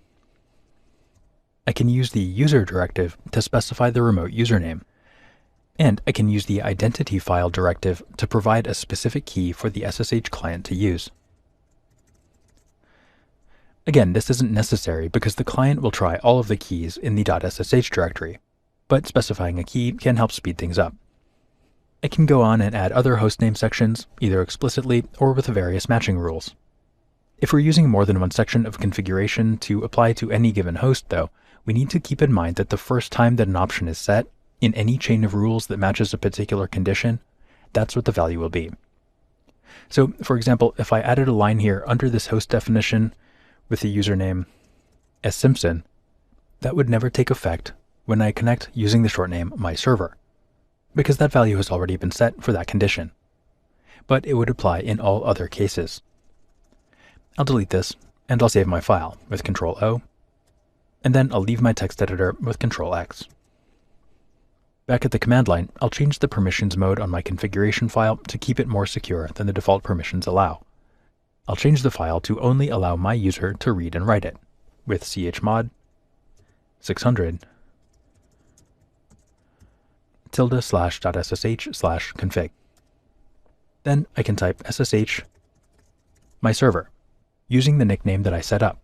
I can use the user directive to specify the remote username, and I can use the identity file directive to provide a specific key for the SSH client to use. Again, this isn't necessary because the client will try all of the keys in the .ssh directory, but specifying a key can help speed things up. I can go on and add other hostname sections, either explicitly or with various matching rules. If we're using more than one section of configuration to apply to any given host, though, we need to keep in mind that the first time that an option is set, in any chain of rules that matches a particular condition, that's what the value will be. So, for example, if I added a line here under this host definition with the username as Simpson, that would never take effect when I connect using the short name my server, because that value has already been set for that condition. But it would apply in all other cases. I'll delete this, and I'll save my file with Ctrl-O, and then I'll leave my text editor with Ctrl-X. Back at the command line, I'll change the permissions mode on my configuration file to keep it more secure than the default permissions allow. I'll change the file to only allow my user to read and write it, with chmod 600 ~/.sh/config. Then I can type SSH my server, using the nickname that I set up.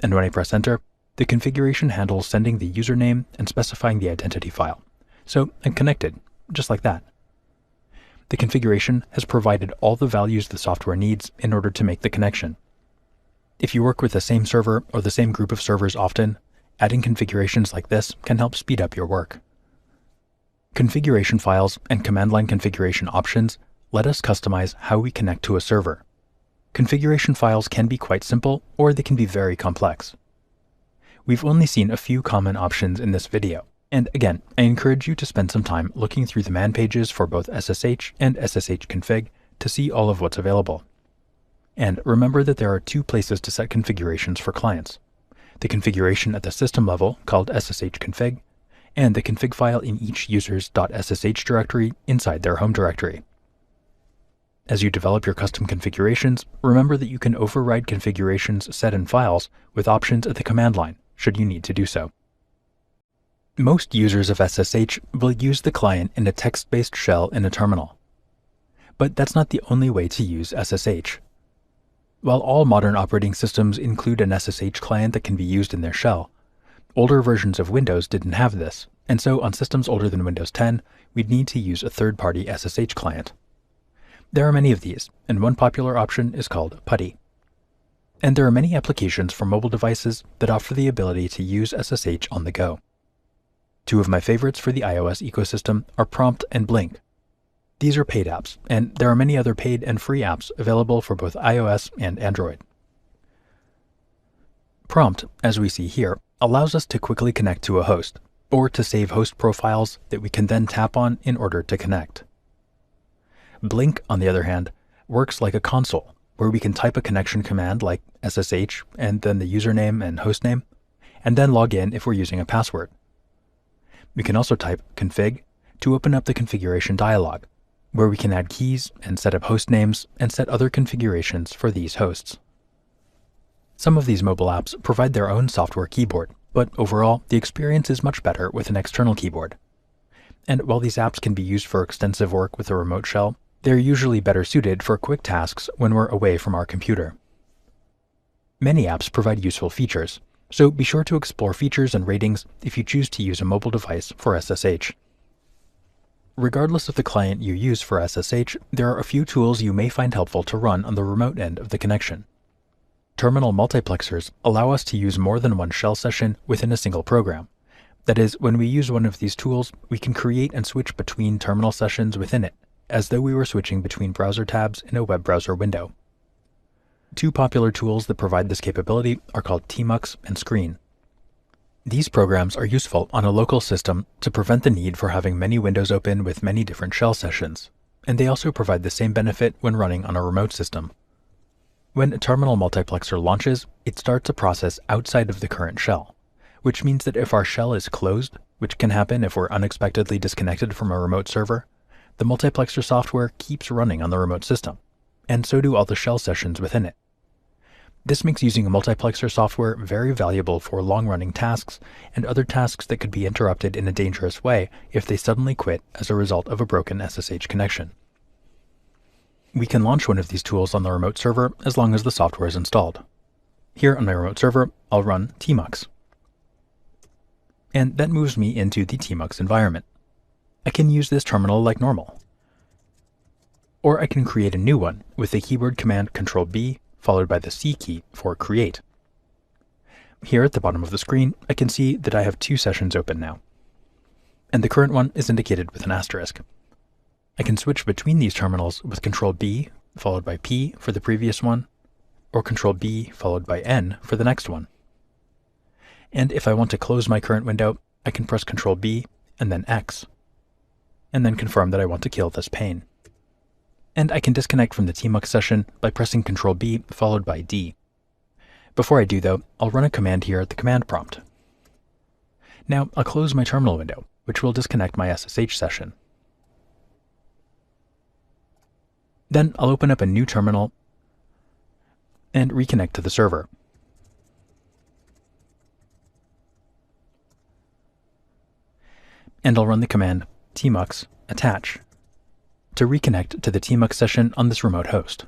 And when I press enter, the configuration handles sending the username and specifying the identity file. So I'm connected, just like that. The configuration has provided all the values the software needs in order to make the connection. If you work with the same server or the same group of servers often, adding configurations like this can help speed up your work. Configuration files and command line configuration options let us customize how we connect to a server. Configuration files can be quite simple, or they can be very complex. We've only seen a few common options in this video, and again, I encourage you to spend some time looking through the man pages for both SSH and SSH config to see all of what's available. And remember that there are two places to set configurations for clients: the configuration at the system level called SSH config, and the config file in each user's .ssh directory inside their home directory. As you develop your custom configurations, remember that you can override configurations set in files with options at the command line, should you need to do so. Most users of SSH will use the client in a text-based shell in a terminal. But that's not the only way to use SSH. While all modern operating systems include an SSH client that can be used in their shell, older versions of Windows didn't have this, and so on systems older than Windows 10, we'd need to use a third-party SSH client. There are many of these, and one popular option is called PuTTY. And there are many applications for mobile devices that offer the ability to use SSH on the go. Two of my favorites for the iOS ecosystem are Prompt and Blink. These are paid apps, and there are many other paid and free apps available for both iOS and Android. Prompt, as we see here, allows us to quickly connect to a host, or to save host profiles that we can then tap on in order to connect. Blink, on the other hand, works like a console, where we can type a connection command like SSH and then the username and hostname, and then log in if we're using a password. We can also type config to open up the configuration dialog, where we can add keys and set up host names and set other configurations for these hosts. Some of these mobile apps provide their own software keyboard, but overall, the experience is much better with an external keyboard. And while these apps can be used for extensive work with a remote shell, they're usually better suited for quick tasks when we're away from our computer. Many apps provide useful features, so be sure to explore features and ratings if you choose to use a mobile device for SSH. Regardless of the client you use for SSH, there are a few tools you may find helpful to run on the remote end of the connection. Terminal multiplexers allow us to use more than one shell session within a single program. That is, when we use one of these tools, we can create and switch between terminal sessions within it, as though we were switching between browser tabs in a web browser window. Two popular tools that provide this capability are called tmux and screen. These programs are useful on a local system to prevent the need for having many windows open with many different shell sessions, and they also provide the same benefit when running on a remote system. When a terminal multiplexer launches, it starts a process outside of the current shell, which means that if our shell is closed, which can happen if we're unexpectedly disconnected from a remote server, the multiplexer software keeps running on the remote system, and so do all the shell sessions within it. This makes using a multiplexer software very valuable for long-running tasks and other tasks that could be interrupted in a dangerous way if they suddenly quit as a result of a broken SSH connection. We can launch one of these tools on the remote server as long as the software is installed. Here on my remote server, I'll run tmux. And that moves me into the tmux environment. I can use this terminal like normal. Or I can create a new one with the keyboard command Ctrl-B followed by the C key for create. Here at the bottom of the screen, I can see that I have two sessions open now, and the current one is indicated with an asterisk. I can switch between these terminals with Ctrl-B followed by P for the previous one, or Ctrl-B followed by N for the next one. And if I want to close my current window, I can press Ctrl-B and then X, and then confirm that I want to kill this pane. And I can disconnect from the tmux session by pressing Ctrl-B followed by D. Before I do though, I'll run a command here at the command prompt. Now I'll close my terminal window, which will disconnect my SSH session. Then I'll open up a new terminal and reconnect to the server. And I'll run the command tmux attach to reconnect to the tmux session on this remote host.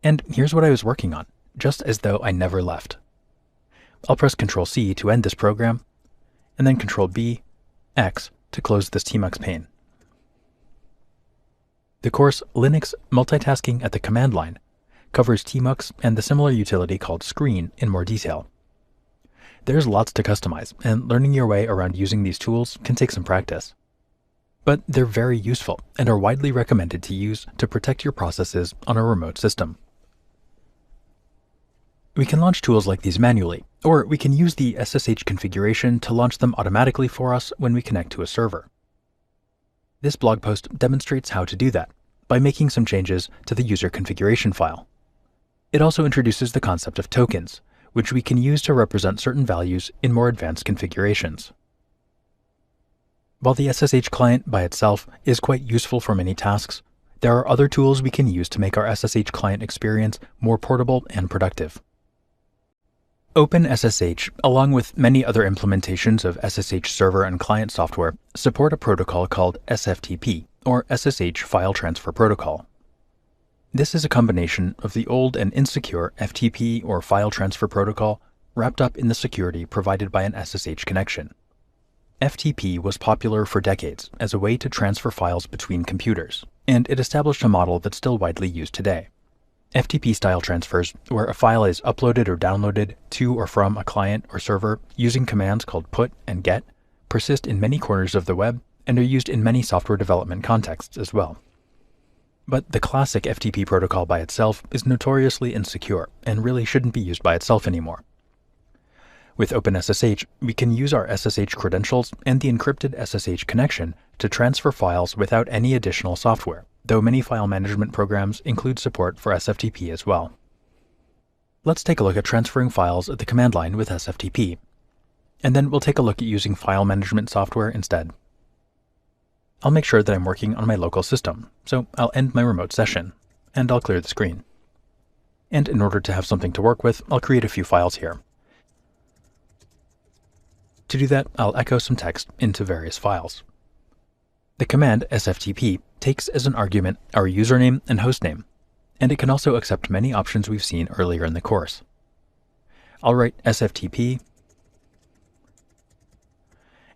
And here's what I was working on, just as though I never left. I'll press Ctrl-C to end this program, and then Ctrl-B, X to close this tmux pane. The course Linux Multitasking at the Command Line covers tmux and the similar utility called screen in more detail. There's lots to customize, and learning your way around using these tools can take some practice. But they're very useful and are widely recommended to use to protect your processes on a remote system. We can launch tools like these manually, or we can use the SSH configuration to launch them automatically for us when we connect to a server. This blog post demonstrates how to do that by making some changes to the user configuration file. It also introduces the concept of tokens, which we can use to represent certain values in more advanced configurations. While the SSH client by itself is quite useful for many tasks, there are other tools we can use to make our SSH client experience more portable and productive. OpenSSH, along with many other implementations of SSH server and client software, support a protocol called SFTP, or SSH File Transfer Protocol. This is a combination of the old and insecure FTP or File Transfer Protocol wrapped up in the security provided by an SSH connection. FTP was popular for decades as a way to transfer files between computers, and it established a model that's still widely used today. FTP-style transfers, where a file is uploaded or downloaded to or from a client or server using commands called put and get, persist in many corners of the web and are used in many software development contexts as well. But the classic FTP protocol by itself is notoriously insecure and really shouldn't be used by itself anymore. With OpenSSH, we can use our SSH credentials and the encrypted SSH connection to transfer files without any additional software, though many file management programs include support for SFTP as well. Let's take a look at transferring files at the command line with SFTP, and then we'll take a look at using file management software instead. I'll make sure that I'm working on my local system, so I'll end my remote session, and I'll clear the screen. And in order to have something to work with, I'll create a few files here. To do that, I'll echo some text into various files. The command sftp takes as an argument our username and hostname, and it can also accept many options we've seen earlier in the course. I'll write SFTP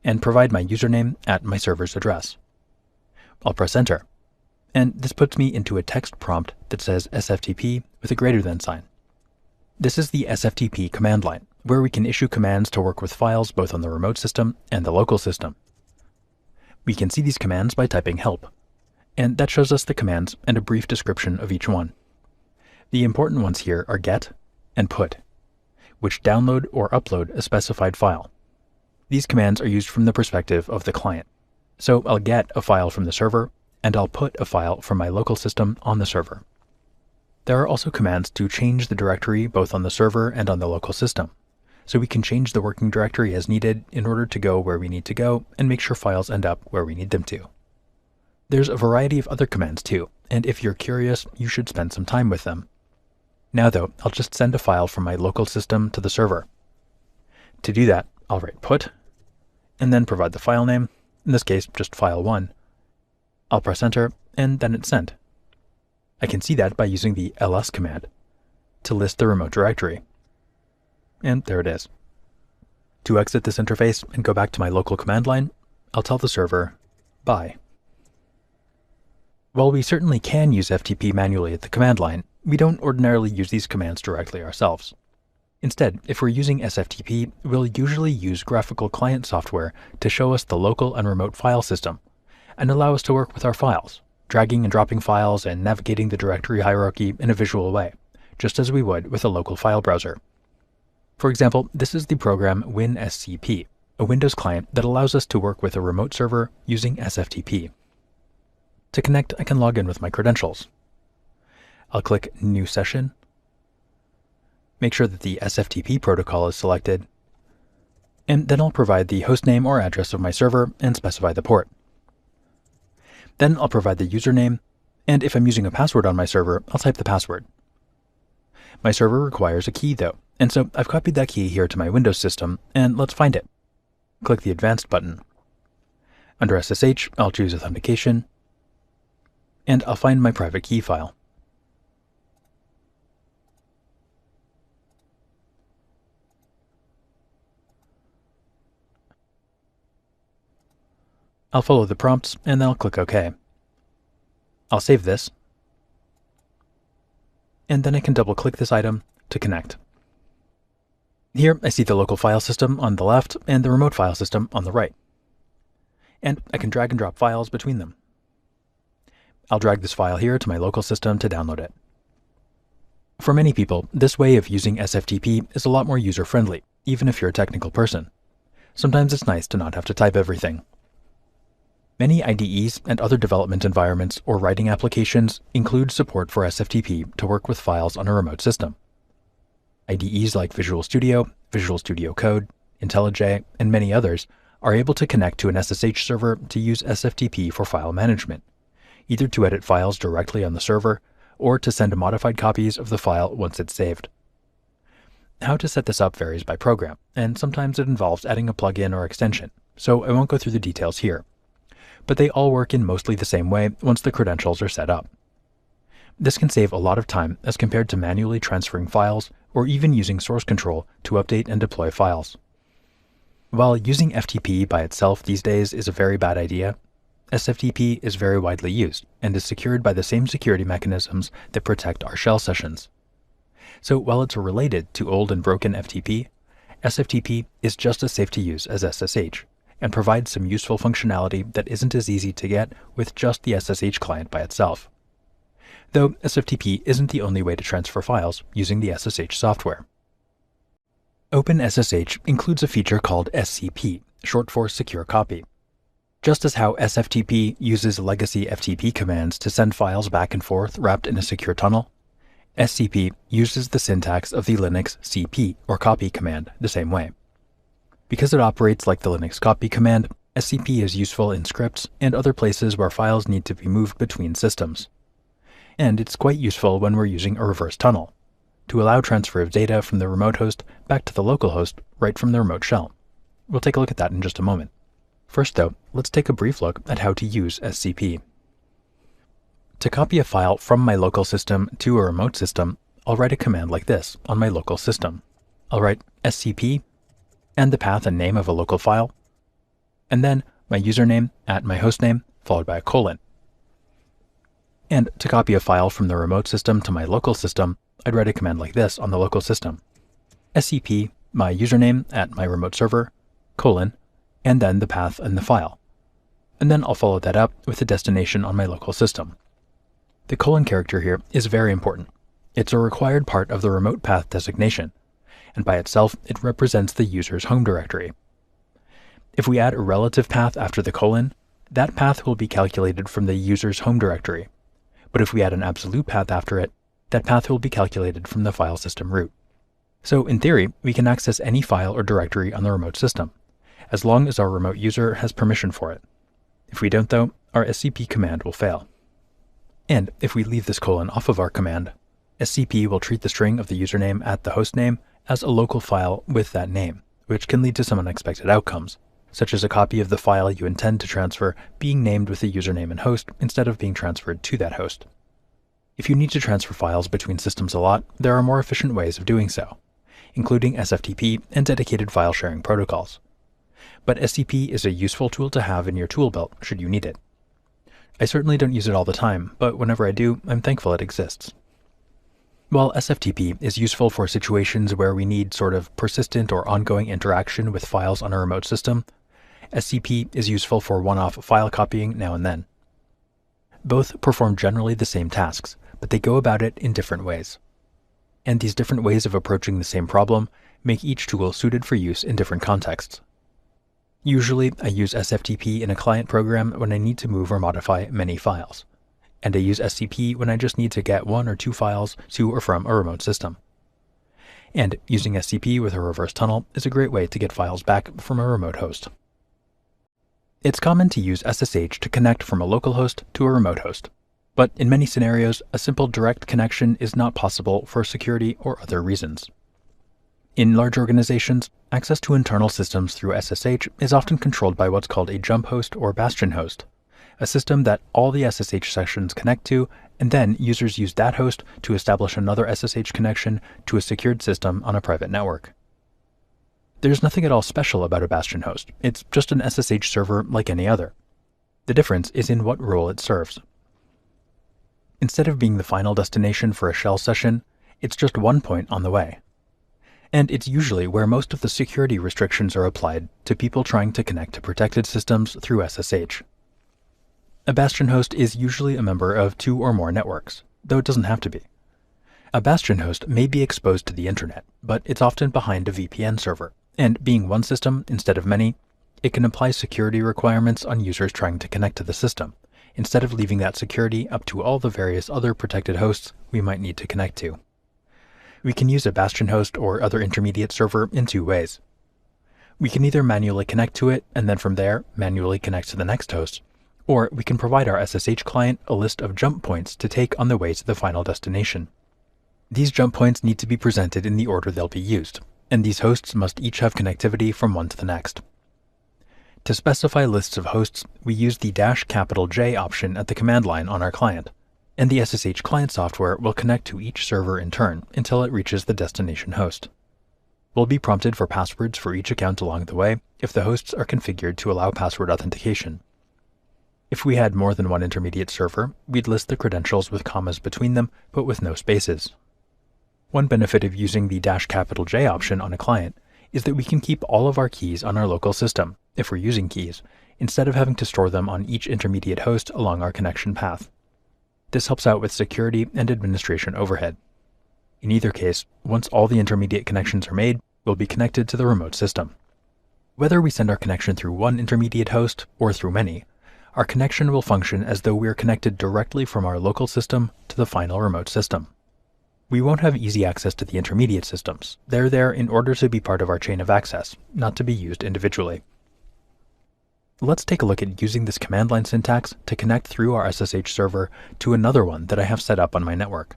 and provide my username at my server's address. I'll press enter, and this puts me into a text prompt that says SFTP with a greater than sign. This is the SFTP command line, where we can issue commands to work with files both on the remote system and the local system. We can see these commands by typing help, and that shows us the commands and a brief description of each one. The important ones here are get and put, which download or upload a specified file. These commands are used from the perspective of the client. So I'll get a file from the server, and I'll put a file from my local system on the server. There are also commands to change the directory both on the server and on the local system, so we can change the working directory as needed in order to go where we need to go and make sure files end up where we need them to. There's a variety of other commands too, and if you're curious, you should spend some time with them. Now though, I'll just send a file from my local system to the server. To do that, I'll write put, and then provide the file name, in this case just file1. I'll press enter, and then it's sent. I can see that by using the ls command to list the remote directory. And there it is. To exit this interface and go back to my local command line, I'll tell the server, bye. While we certainly can use FTP manually at the command line, we don't ordinarily use these commands directly ourselves. Instead, if we're using SFTP, we'll usually use graphical client software to show us the local and remote file system, and allow us to work with our files, dragging and dropping files and navigating the directory hierarchy in a visual way, just as we would with a local file browser. For example, this is the program WinSCP, a Windows client that allows us to work with a remote server using SFTP. To connect, I can log in with my credentials. I'll click New Session, make sure that the SFTP protocol is selected, and then I'll provide the hostname or address of my server and specify the port. Then I'll provide the username, and if I'm using a password on my server, I'll type the password. My server requires a key though, and so I've copied that key here to my Windows system, and let's find it. Click the Advanced button. Under SSH, I'll choose Authentication, and I'll find my private key file. I'll follow the prompts, and then I'll click OK. I'll save this, and then I can double-click this item to connect. Here I see the local file system on the left and the remote file system on the right, and I can drag and drop files between them. I'll drag this file here to my local system to download it. For many people, this way of using SFTP is a lot more user-friendly, even if you're a technical person. Sometimes it's nice to not have to type everything. Many IDEs and other development environments or writing applications include support for SFTP to work with files on a remote system. IDEs like Visual Studio, Visual Studio Code, IntelliJ, and many others are able to connect to an SSH server to use SFTP for file management, either to edit files directly on the server or to send modified copies of the file once it's saved. How to set this up varies by program, and sometimes it involves adding a plugin or extension, so I won't go through the details here. But they all work in mostly the same way once the credentials are set up. This can save a lot of time as compared to manually transferring files or even using source control to update and deploy files. While using FTP by itself these days is a very bad idea, SFTP is very widely used and is secured by the same security mechanisms that protect our shell sessions. So while it's related to old and broken FTP, SFTP is just as safe to use as SSH, and provides some useful functionality that isn't as easy to get with just the SSH client by itself. Though SFTP isn't the only way to transfer files using the SSH software. OpenSSH includes a feature called SCP, short for Secure Copy. Just as how SFTP uses legacy FTP commands to send files back and forth wrapped in a secure tunnel, SCP uses the syntax of the Linux cp or copy command the same way. Because it operates like the Linux copy command, SCP is useful in scripts and other places where files need to be moved between systems. And it's quite useful when we're using a reverse tunnel, to allow transfer of data from the remote host back to the local host right from the remote shell. We'll take a look at that in just a moment. First though, let's take a brief look at how to use SCP. To copy a file from my local system to a remote system, I'll write a command like this on my local system. I'll write SCP and the path and name of a local file, and then my username at my hostname followed by a colon. And to copy a file from the remote system to my local system, I'd write a command like this on the local system. SCP, my username at my remote server, colon, and then the path and the file. And then I'll follow that up with the destination on my local system. The colon character here is very important. It's a required part of the remote path designation, and by itself it represents the user's home directory. If we add a relative path after the colon, that path will be calculated from the user's home directory. But if we add an absolute path after it, that path will be calculated from the file system root. So in theory, we can access any file or directory on the remote system, as long as our remote user has permission for it. If we don't though, our SCP command will fail. And if we leave this colon off of our command, SCP will treat the string of the username at the hostname as a local file with that name, which can lead to some unexpected outcomes, such as a copy of the file you intend to transfer being named with the username and host instead of being transferred to that host. If you need to transfer files between systems a lot, there are more efficient ways of doing so, including SFTP and dedicated file sharing protocols. But SCP is a useful tool to have in your tool belt should you need it. I certainly don't use it all the time, but whenever I do, I'm thankful it exists. While SFTP is useful for situations where we need sort of persistent or ongoing interaction with files on a remote system, SCP is useful for one-off file copying now and then. Both perform generally the same tasks, but they go about it in different ways. And these different ways of approaching the same problem make each tool suited for use in different contexts. Usually, I use SFTP in a client program when I need to move or modify many files, and I use SCP when I just need to get one or two files to or from a remote system. And using SCP with a reverse tunnel is a great way to get files back from a remote host. It's common to use SSH to connect from a local host to a remote host, but in many scenarios, a simple direct connection is not possible for security or other reasons. In large organizations, access to internal systems through SSH is often controlled by what's called a jump host or bastion host, a system that all the SSH sessions connect to, and then users use that host to establish another SSH connection to a secured system on a private network. There's nothing at all special about a bastion host. It's just an SSH server like any other. The difference is in what role it serves. Instead of being the final destination for a shell session, it's just one point on the way. And it's usually where most of the security restrictions are applied to people trying to connect to protected systems through SSH. A bastion host is usually a member of two or more networks, though it doesn't have to be. A bastion host may be exposed to the internet, but it's often behind a VPN server, and being one system instead of many, it can apply security requirements on users trying to connect to the system, instead of leaving that security up to all the various other protected hosts we might need to connect to. We can use a bastion host or other intermediate server in two ways. We can either manually connect to it and then from there manually connect to the next host, or we can provide our SSH client a list of jump points to take on the way to the final destination. These jump points need to be presented in the order they'll be used, and these hosts must each have connectivity from one to the next. To specify lists of hosts, we use the -J option at the command line on our client, and the SSH client software will connect to each server in turn until it reaches the destination host. We'll be prompted for passwords for each account along the way if the hosts are configured to allow password authentication. If we had more than one intermediate server, we'd list the credentials with commas between them, but with no spaces. One benefit of using the -J option on a client is that we can keep all of our keys on our local system, if we're using keys, instead of having to store them on each intermediate host along our connection path. This helps out with security and administration overhead. In either case, once all the intermediate connections are made, we'll be connected to the remote system. Whether we send our connection through one intermediate host or through many, our connection will function as though we're connected directly from our local system to the final remote system. We won't have easy access to the intermediate systems. They're there in order to be part of our chain of access, not to be used individually. Let's take a look at using this command line syntax to connect through our SSH server to another one that I have set up on my network.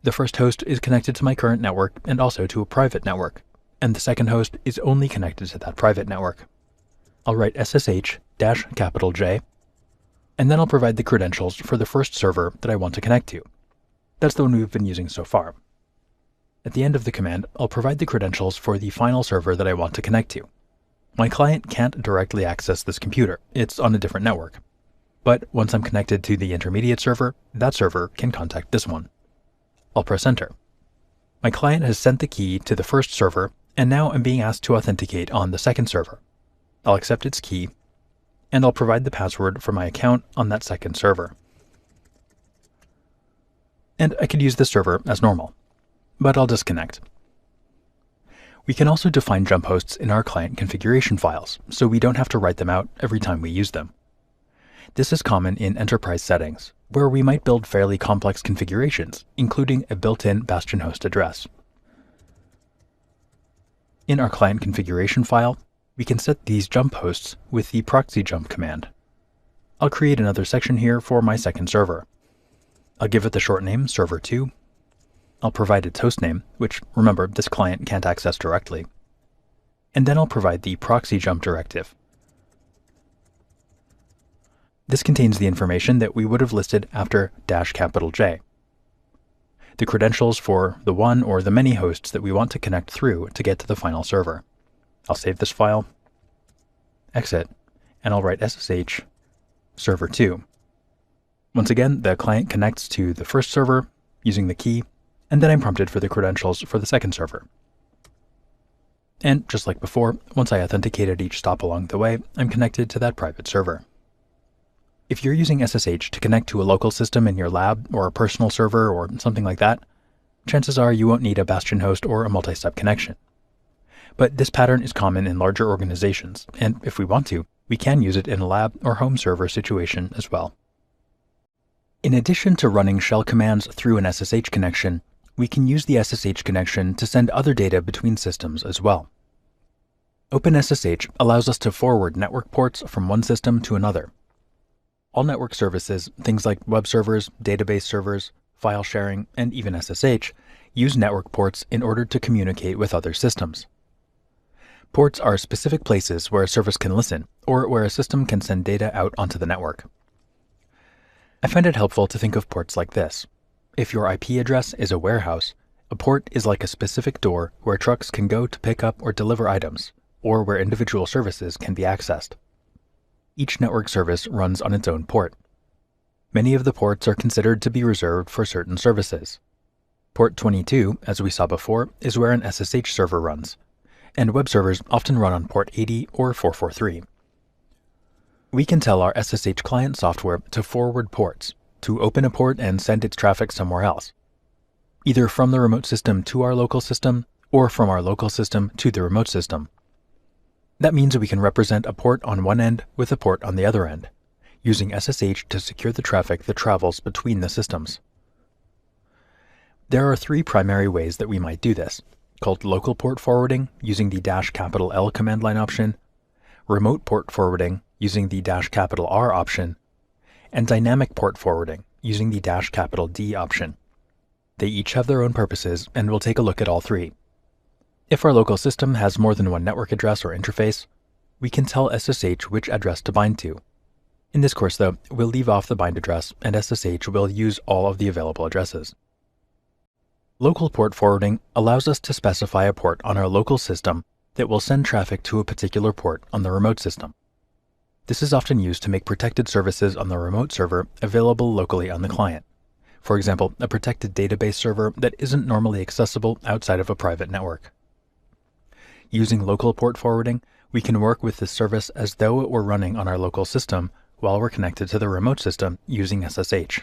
The first host is connected to my current network and also to a private network, and the second host is only connected to that private network. I'll write SSH-J, and then I'll provide the credentials for the first server that I want to connect to. That's the one we've been using so far. At the end of the command, I'll provide the credentials for the final server that I want to connect to. My client can't directly access this computer, it's on a different network. But once I'm connected to the intermediate server, that server can contact this one. I'll press enter. My client has sent the key to the first server, and now I'm being asked to authenticate on the second server. I'll accept its key, and I'll provide the password for my account on that second server. And I could use this server as normal, but I'll disconnect. We can also define jump hosts in our client configuration files, so we don't have to write them out every time we use them. This is common in enterprise settings, where we might build fairly complex configurations, including a built-in bastion host address. In our client configuration file, we can set these jump hosts with the proxy jump command. I'll create another section here for my second server. I'll give it the short name server2. I'll provide its host name, which, remember, this client can't access directly. And then I'll provide the proxy jump directive. This contains the information that we would have listed after -J. The credentials for the one or the many hosts that we want to connect through to get to the final server. I'll save this file, exit, and I'll write SSH server2. Once again, the client connects to the first server using the key, and then I'm prompted for the credentials for the second server. And just like before, once I authenticated each stop along the way, I'm connected to that private server. If you're using SSH to connect to a local system in your lab or a personal server or something like that, chances are you won't need a bastion host or a multi-step connection. But this pattern is common in larger organizations, and if we want to, we can use it in a lab or home server situation as well. In addition to running shell commands through an SSH connection, we can use the SSH connection to send other data between systems as well. OpenSSH allows us to forward network ports from one system to another. All network services, things like web servers, database servers, file sharing, and even SSH, use network ports in order to communicate with other systems. Ports are specific places where a service can listen, or where a system can send data out onto the network. I find it helpful to think of ports like this. If your IP address is a warehouse, a port is like a specific door where trucks can go to pick up or deliver items, or where individual services can be accessed. Each network service runs on its own port. Many of the ports are considered to be reserved for certain services. Port 22, as we saw before, is where an SSH server runs, and web servers often run on port 80 or 443. We can tell our SSH client software to forward ports, to open a port and send its traffic somewhere else, either from the remote system to our local system, or from our local system to the remote system. That means we can represent a port on one end with a port on the other end, using SSH to secure the traffic that travels between the systems. There are three primary ways that we might do this, called local port forwarding using the -L command line option, remote port forwarding using the -R option, and dynamic port forwarding using the -D option. They each have their own purposes, and we'll take a look at all three. If our local system has more than one network address or interface, we can tell SSH which address to bind to. In this course, though, we'll leave off the bind address, and SSH will use all of the available addresses. Local port forwarding allows us to specify a port on our local system that will send traffic to a particular port on the remote system. This is often used to make protected services on the remote server available locally on the client. For example, a protected database server that isn't normally accessible outside of a private network. Using local port forwarding, we can work with this service as though it were running on our local system while we're connected to the remote system using SSH.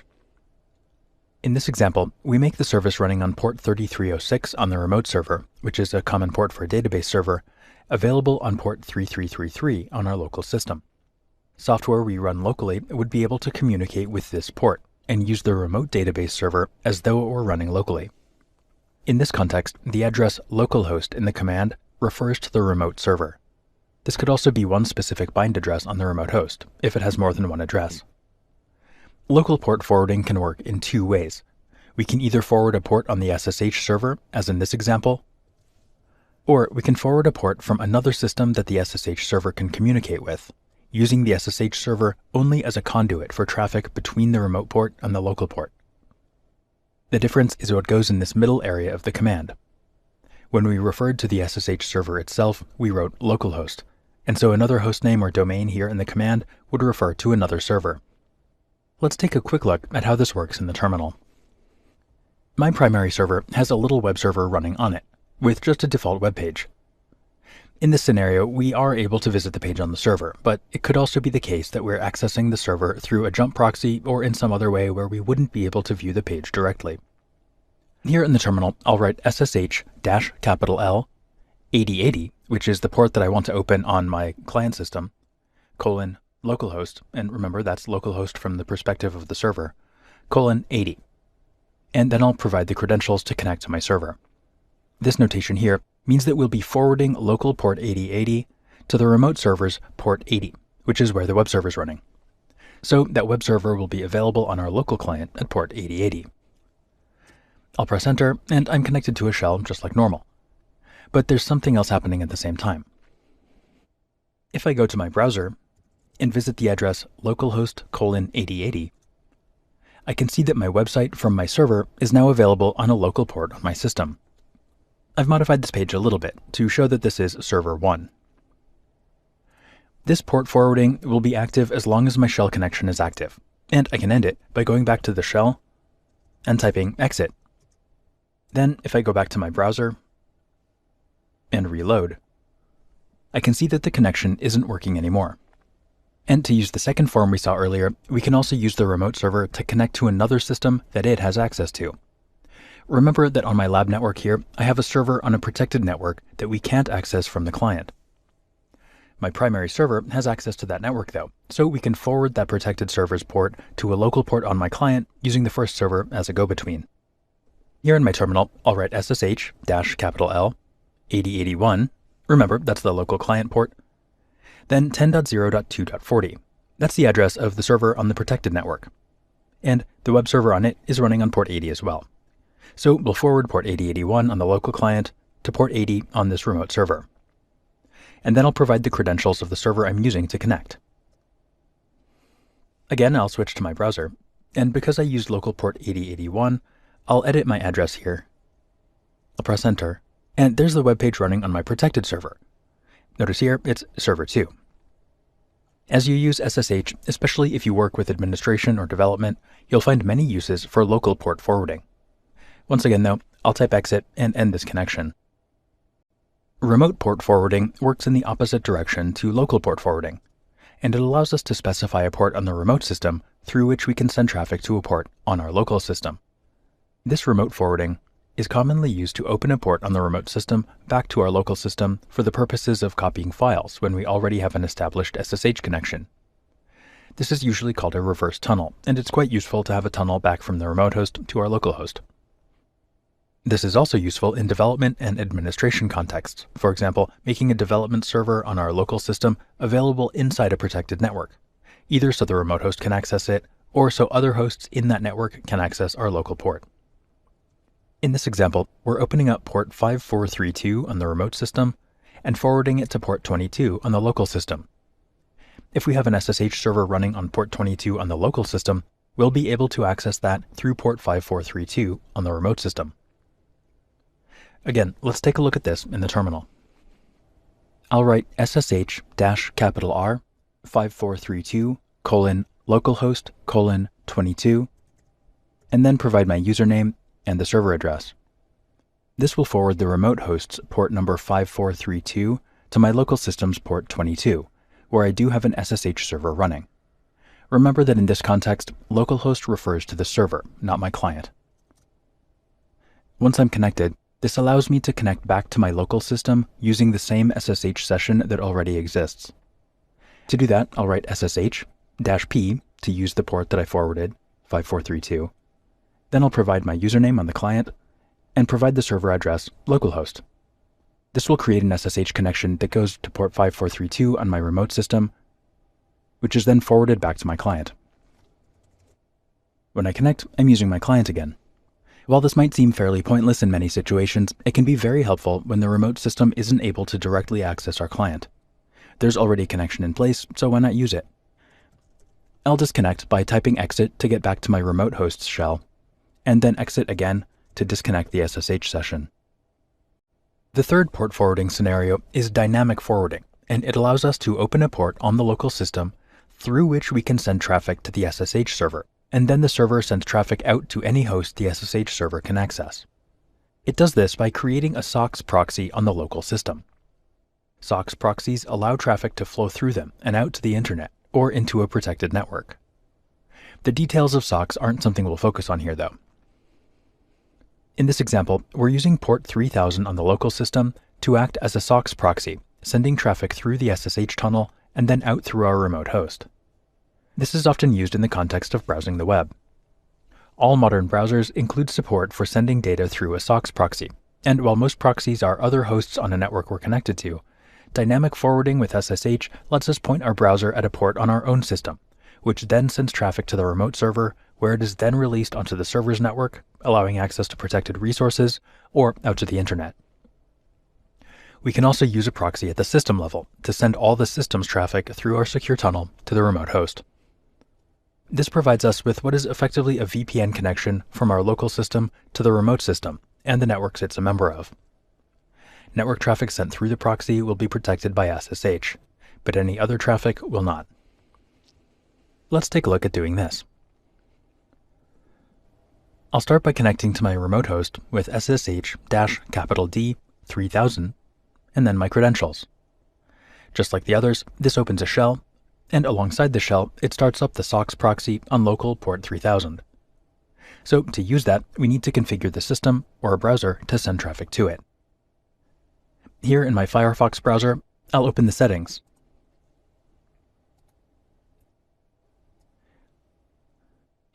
In this example, we make the service running on port 3306 on the remote server, which is a common port for a database server, available on port 3333 on our local system. Software we run locally would be able to communicate with this port and use the remote database server as though it were running locally. In this context, the address localhost in the command refers to the remote server. This could also be one specific bind address on the remote host, if it has more than one address. Local port forwarding can work in two ways. We can either forward a port on the SSH server, as in this example, or we can forward a port from another system that the SSH server can communicate with, using the SSH server only as a conduit for traffic between the remote port and the local port. The difference is what goes in this middle area of the command. When we referred to the SSH server itself, we wrote localhost, and so another hostname or domain here in the command would refer to another server. Let's take a quick look at how this works in the terminal. My primary server has a little web server running on it, with just a default web page. In this scenario, we are able to visit the page on the server, but it could also be the case that we're accessing the server through a jump proxy or in some other way where we wouldn't be able to view the page directly. Here in the terminal, I'll write SSH-L 8080, which is the port that I want to open on my client system, colon localhost, and remember that's localhost from the perspective of the server, colon 80. And then I'll provide the credentials to connect to my server. This notation here means that we'll be forwarding local port 8080 to the remote server's port 80, which is where the web server is running. So that web server will be available on our local client at port 8080. I'll press enter, and I'm connected to a shell just like normal. But there's something else happening at the same time. If I go to my browser and visit the address localhost colon 8080, I can see that my website from my server is now available on a local port on my system. I've modified this page a little bit to show that this is server 1. This port forwarding will be active as long as my shell connection is active, and I can end it by going back to the shell and typing exit. Then, if I go back to my browser and reload, I can see that the connection isn't working anymore. And to use the second form we saw earlier, we can also use the remote server to connect to another system that it has access to. Remember that on my lab network here, I have a server on a protected network that we can't access from the client. My primary server has access to that network though, so we can forward that protected server's port to a local port on my client using the first server as a go-between. Here in my terminal, I'll write SSH-L 8081. Remember, that's the local client port. Then 10.0.2.40. That's the address of the server on the protected network. And the web server on it is running on port 80 as well. So we'll forward port 8081 on the local client to port 80 on this remote server. And then I'll provide the credentials of the server I'm using to connect. Again, I'll switch to my browser. And because I used local port 8081, I'll edit my address here. I'll press enter, and there's the web page running on my protected server. Notice here, it's server 2. As you use SSH, especially if you work with administration or development, you'll find many uses for local port forwarding. Once again though, I'll type exit and end this connection. Remote port forwarding works in the opposite direction to local port forwarding, and it allows us to specify a port on the remote system through which we can send traffic to a port on our local system. This remote forwarding is commonly used to open a port on the remote system back to our local system for the purposes of copying files when we already have an established SSH connection. This is usually called a reverse tunnel, and it's quite useful to have a tunnel back from the remote host to our local host. This is also useful in development and administration contexts, for example, making a development server on our local system available inside a protected network, either so the remote host can access it, or so other hosts in that network can access our local port. In this example, we're opening up port 5432 on the remote system and forwarding it to port 22 on the local system. If we have an SSH server running on port 22 on the local system, we'll be able to access that through port 5432 on the remote system. Again, let's take a look at this in the terminal. I'll write SSH-R 5432 localhost 22 and then provide my username and the server address. This will forward the remote host's port number 5432 to my local system's port 22, where I do have an SSH server running. Remember that in this context, localhost refers to the server, not my client. Once I'm connected, this allows me to connect back to my local system using the same SSH session that already exists. To do that, I'll write SSH-P to use the port that I forwarded, 5432. Then I'll provide my username on the client and provide the server address, localhost. This will create an SSH connection that goes to port 5432 on my remote system, which is then forwarded back to my client. When I connect, I'm using my client again. While this might seem fairly pointless in many situations, it can be very helpful when the remote system isn't able to directly access our client. There's already a connection in place, so why not use it? I'll disconnect by typing exit to get back to my remote host's shell, and then exit again to disconnect the SSH session. The third port forwarding scenario is dynamic forwarding, and it allows us to open a port on the local system through which we can send traffic to the SSH server, and then the server sends traffic out to any host the SSH server can access. It does this by creating a SOCKS proxy on the local system. SOCKS proxies allow traffic to flow through them and out to the internet or into a protected network. The details of SOCKS aren't something we'll focus on here though. In this example, we're using port 3000 on the local system to act as a SOCKS proxy, sending traffic through the SSH tunnel and then out through our remote host. This is often used in the context of browsing the web. All modern browsers include support for sending data through a SOCKS proxy, and while most proxies are other hosts on a network we're connected to, dynamic forwarding with SSH lets us point our browser at a port on our own system, which then sends traffic to the remote server, where it is then released onto the server's network, allowing access to protected resources, or out to the internet. We can also use a proxy at the system level to send all the system's traffic through our secure tunnel to the remote host. This provides us with what is effectively a VPN connection from our local system to the remote system and the networks it's a member of. Network traffic sent through the proxy will be protected by SSH, but any other traffic will not. Let's take a look at doing this. I'll start by connecting to my remote host with SSH-D 3000 and then my credentials. Just like the others, this opens a shell, and alongside the shell, it starts up the SOCKS proxy on local port 3000. So to use that, we need to configure the system or a browser to send traffic to it. Here in my Firefox browser, I'll open the settings.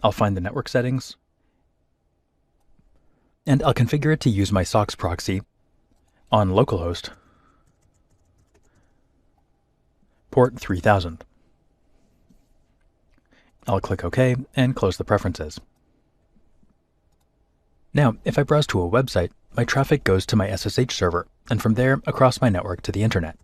I'll find the network settings, and I'll configure it to use my SOCKS proxy on localhost port 3000. I'll click OK and close the preferences. Now, if I browse to a website, my traffic goes to my SSH server, and from there across my network to the internet.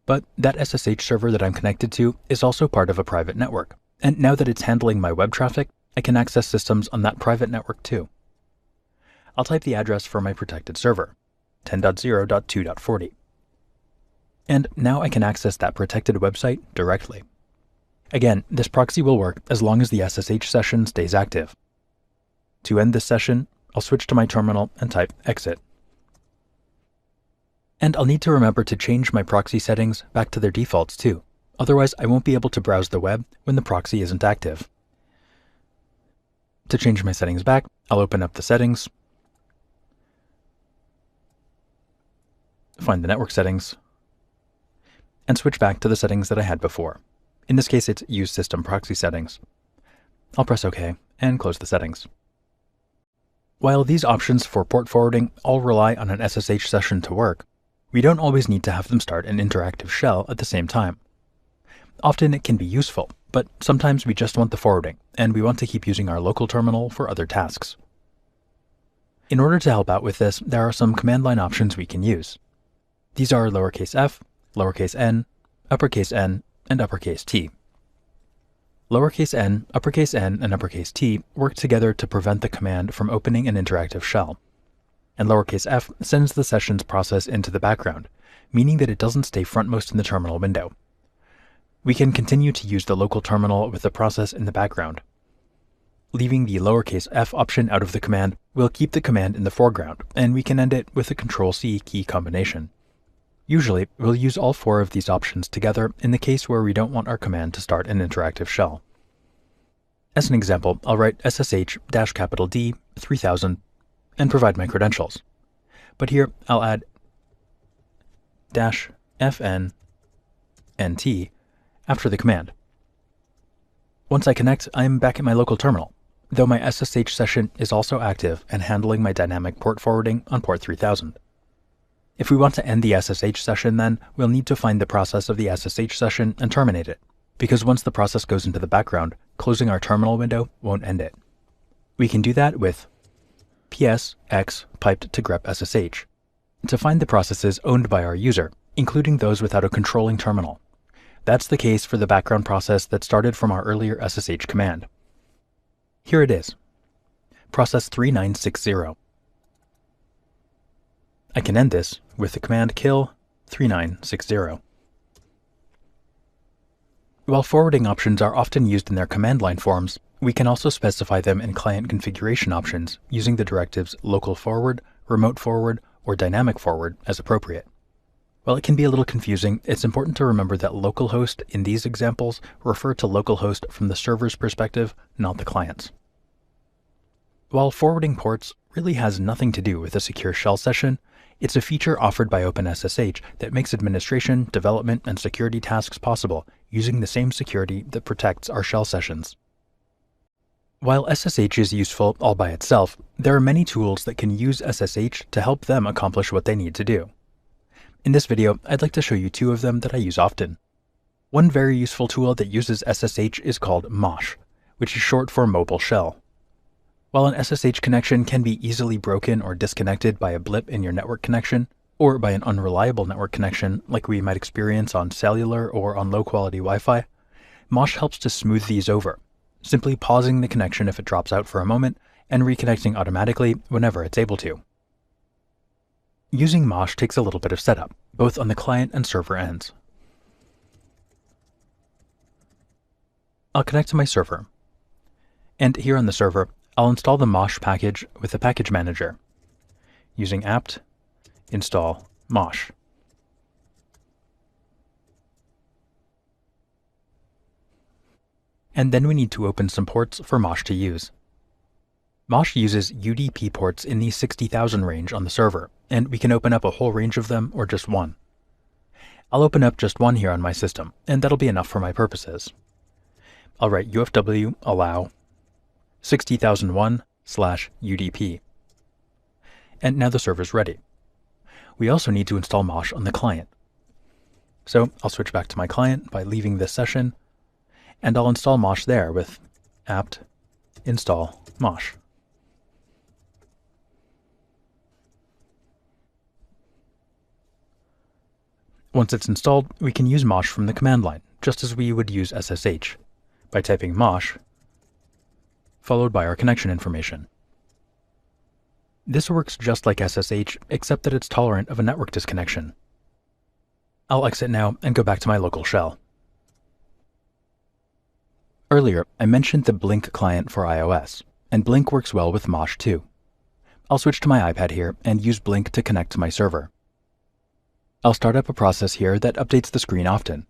But that SSH server that I'm connected to is also part of a private network, and now that it's handling my web traffic, I can access systems on that private network too. I'll type the address for my protected server, 10.0.2.40. And now I can access that protected website directly. Again, this proxy will work as long as the SSH session stays active. To end this session, I'll switch to my terminal and type exit. And I'll need to remember to change my proxy settings back to their defaults too. Otherwise, I won't be able to browse the web when the proxy isn't active. To change my settings back, I'll open up the settings, find the network settings, and switch back to the settings that I had before. In this case, it's Use System Proxy Settings. I'll press OK and close the settings. While these options for port forwarding all rely on an SSH session to work, we don't always need to have them start an interactive shell at the same time. Often it can be useful, but sometimes we just want the forwarding, and we want to keep using our local terminal for other tasks. In order to help out with this, there are some command line options we can use. These are lowercase f, lowercase n, and uppercase t. Lowercase n, and uppercase t work together to prevent the command from opening an interactive shell. And lowercase f sends the sessions process into the background, meaning that it doesn't stay frontmost in the terminal window. We can continue to use the local terminal with the process in the background. Leaving the lowercase f option out of the command will keep the command in the foreground, and we can end it with a Ctrl-C key combination. Usually, we'll use all four of these options together in the case where we don't want our command to start an interactive shell. As an example, I'll write SSH-D 3000 and provide my credentials. But here, I'll add -fn nt after the command. Once I connect, I'm back at my local terminal, though my SSH session is also active and handling my dynamic port forwarding on port 3000. If we want to end the SSH session then, we'll need to find the process of the SSH session and terminate it, because once the process goes into the background, closing our terminal window won't end it. We can do that with ps-x piped to grep SSH to find the processes owned by our user, including those without a controlling terminal. That's the case for the background process that started from our earlier SSH command. Here it is, process 3960. I can end this with the command kill 3960. While forwarding options are often used in their command line forms, we can also specify them in client configuration options using the directives local forward, remote forward, or dynamic forward as appropriate. While it can be a little confusing, it's important to remember that localhost in these examples refer to localhost from the server's perspective, not the client's. While forwarding ports really has nothing to do with a secure shell session, it's a feature offered by OpenSSH that makes administration, development, and security tasks possible using the same security that protects our shell sessions. While SSH is useful all by itself, there are many tools that can use SSH to help them accomplish what they need to do. In this video, I'd like to show you two of them that I use often. One very useful tool that uses SSH is called MOSH, which is short for Mobile Shell. While an SSH connection can be easily broken or disconnected by a blip in your network connection, or by an unreliable network connection like we might experience on cellular or on low-quality Wi-Fi, MOSH helps to smooth these over, simply pausing the connection if it drops out for a moment and reconnecting automatically whenever it's able to. Using MOSH takes a little bit of setup, both on the client and server ends. I'll connect to my server, and here on the server, I'll install the MOSH package with the package manager, using apt install MOSH. And then we need to open some ports for MOSH to use. MOSH uses UDP ports in the 60,000 range on the server, and we can open up a whole range of them or just one. I'll open up just one here on my system, and that'll be enough for my purposes. I'll write UFW allow 60,001/UDP. And now the server's ready. We also need to install MOSH on the client. So I'll switch back to my client by leaving this session, and I'll install MOSH there with apt install MOSH. Once it's installed, we can use MOSH from the command line, just as we would use SSH, by typing MOSH followed by our connection information. This works just like SSH, except that it's tolerant of a network disconnection. I'll exit now and go back to my local shell. Earlier, I mentioned the Blink client for iOS, and Blink works well with MOSH too. I'll switch to my iPad here and use Blink to connect to my server. I'll start up a process here that updates the screen often.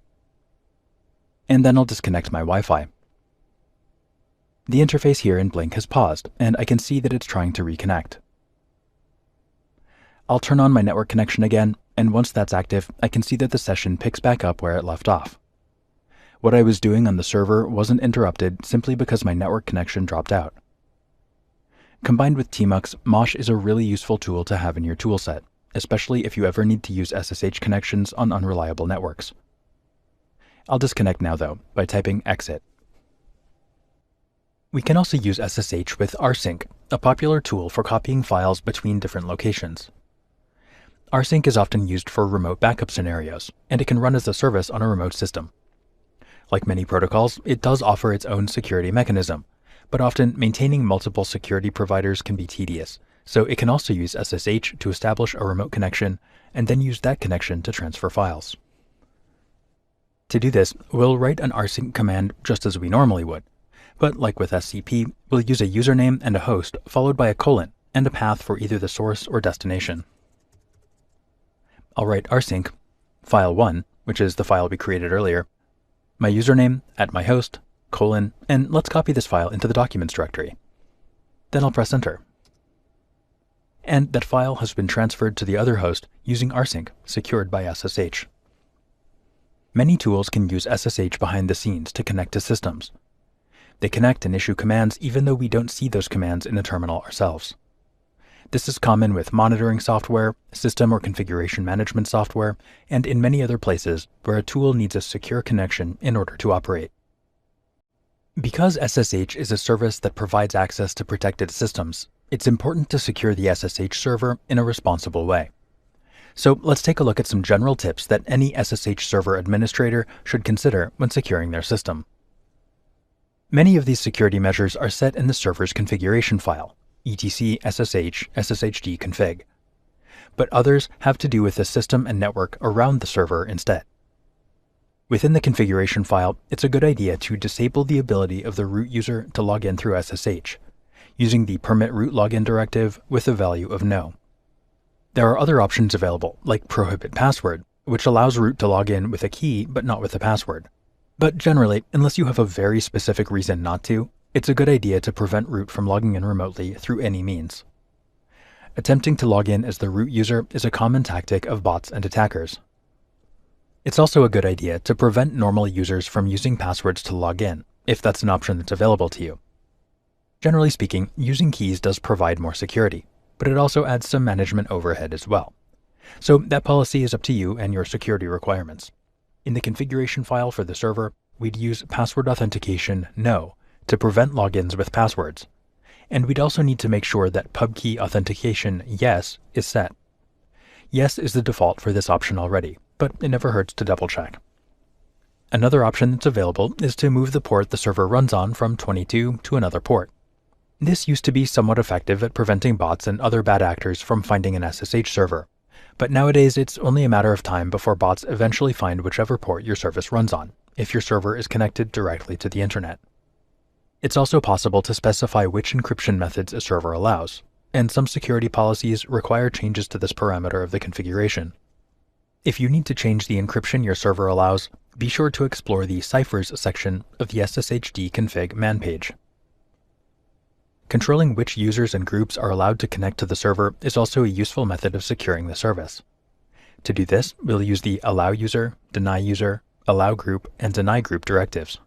And then I'll disconnect my Wi-Fi. The interface here in Blink has paused, and I can see that it's trying to reconnect. I'll turn on my network connection again, and once that's active, I can see that the session picks back up where it left off. What I was doing on the server wasn't interrupted simply because my network connection dropped out. Combined with Tmux, MOSH is a really useful tool to have in your toolset, especially if you ever need to use SSH connections on unreliable networks. I'll disconnect now though, by typing exit. We can also use SSH with rsync, a popular tool for copying files between different locations. Rsync is often used for remote backup scenarios, and it can run as a service on a remote system. Like many protocols, it does offer its own security mechanism, but often maintaining multiple security providers can be tedious, so it can also use SSH to establish a remote connection and then use that connection to transfer files. To do this, we'll write an rsync command just as we normally would, but like with SCP, we'll use a username and a host followed by a colon and a path for either the source or destination. I'll write rsync file1, which is the file we created earlier, my username at my host, colon, and let's copy this file into the documents directory. Then I'll press enter. And that file has been transferred to the other host using rsync, secured by SSH. Many tools can use SSH behind the scenes to connect to systems. They connect and issue commands even though we don't see those commands in a terminal ourselves. This is common with monitoring software, system or configuration management software, and in many other places where a tool needs a secure connection in order to operate. Because SSH is a service that provides access to protected systems, it's important to secure the SSH server in a responsible way. So let's take a look at some general tips that any SSH server administrator should consider when securing their system. Many of these security measures are set in the server's configuration file, etc ssh sshd config. but others have to do with the system and network around the server instead. Within the configuration file, it's a good idea to disable the ability of the root user to log in through SSH, using the permit root login directive with a value of no. There are other options available, like prohibit password, which allows root to log in with a key but not with a password. But generally, unless you have a very specific reason not to, it's a good idea to prevent root from logging in remotely through any means. Attempting to log in as the root user is a common tactic of bots and attackers. It's also a good idea to prevent normal users from using passwords to log in, if that's an option that's available to you. Generally speaking, using keys does provide more security, but it also adds some management overhead as well. So that policy is up to you and your security requirements. In the configuration file for the server, we'd use password authentication no to prevent logins with passwords. And we'd also need to make sure that pub key authentication yes is set. Yes is the default for this option already, but it never hurts to double check. Another option that's available is to move the port the server runs on from 22 to another port. This used to be somewhat effective at preventing bots and other bad actors from finding an SSH server, but nowadays it's only a matter of time before bots eventually find whichever port your service runs on, if your server is connected directly to the internet. It's also possible to specify which encryption methods a server allows, and some security policies require changes to this parameter of the configuration. If you need to change the encryption your server allows, be sure to explore the ciphers section of the SSHD config man page. Controlling which users and groups are allowed to connect to the server is also a useful method of securing the service. To do this, we'll use the allow user, allow group, and deny group directives.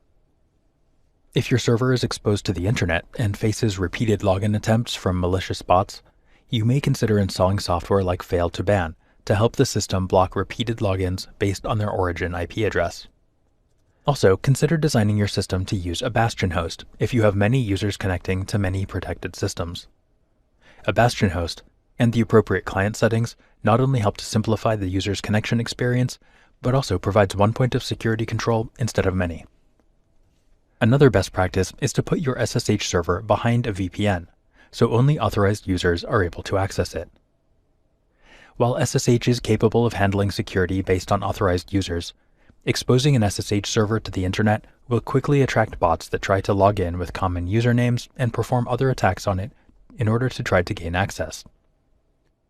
If your server is exposed to the internet and faces repeated login attempts from malicious bots, you may consider installing software like fail2ban to help the system block repeated logins based on their origin IP address. Also, consider designing your system to use a bastion host if you have many users connecting to many protected systems. A bastion host and the appropriate client settings not only help to simplify the user's connection experience, but also provides one point of security control instead of many. Another best practice is to put your SSH server behind a VPN, so only authorized users are able to access it. While SSH is capable of handling security based on authorized users, exposing an SSH server to the internet will quickly attract bots that try to log in with common usernames and perform other attacks on it in order to try to gain access.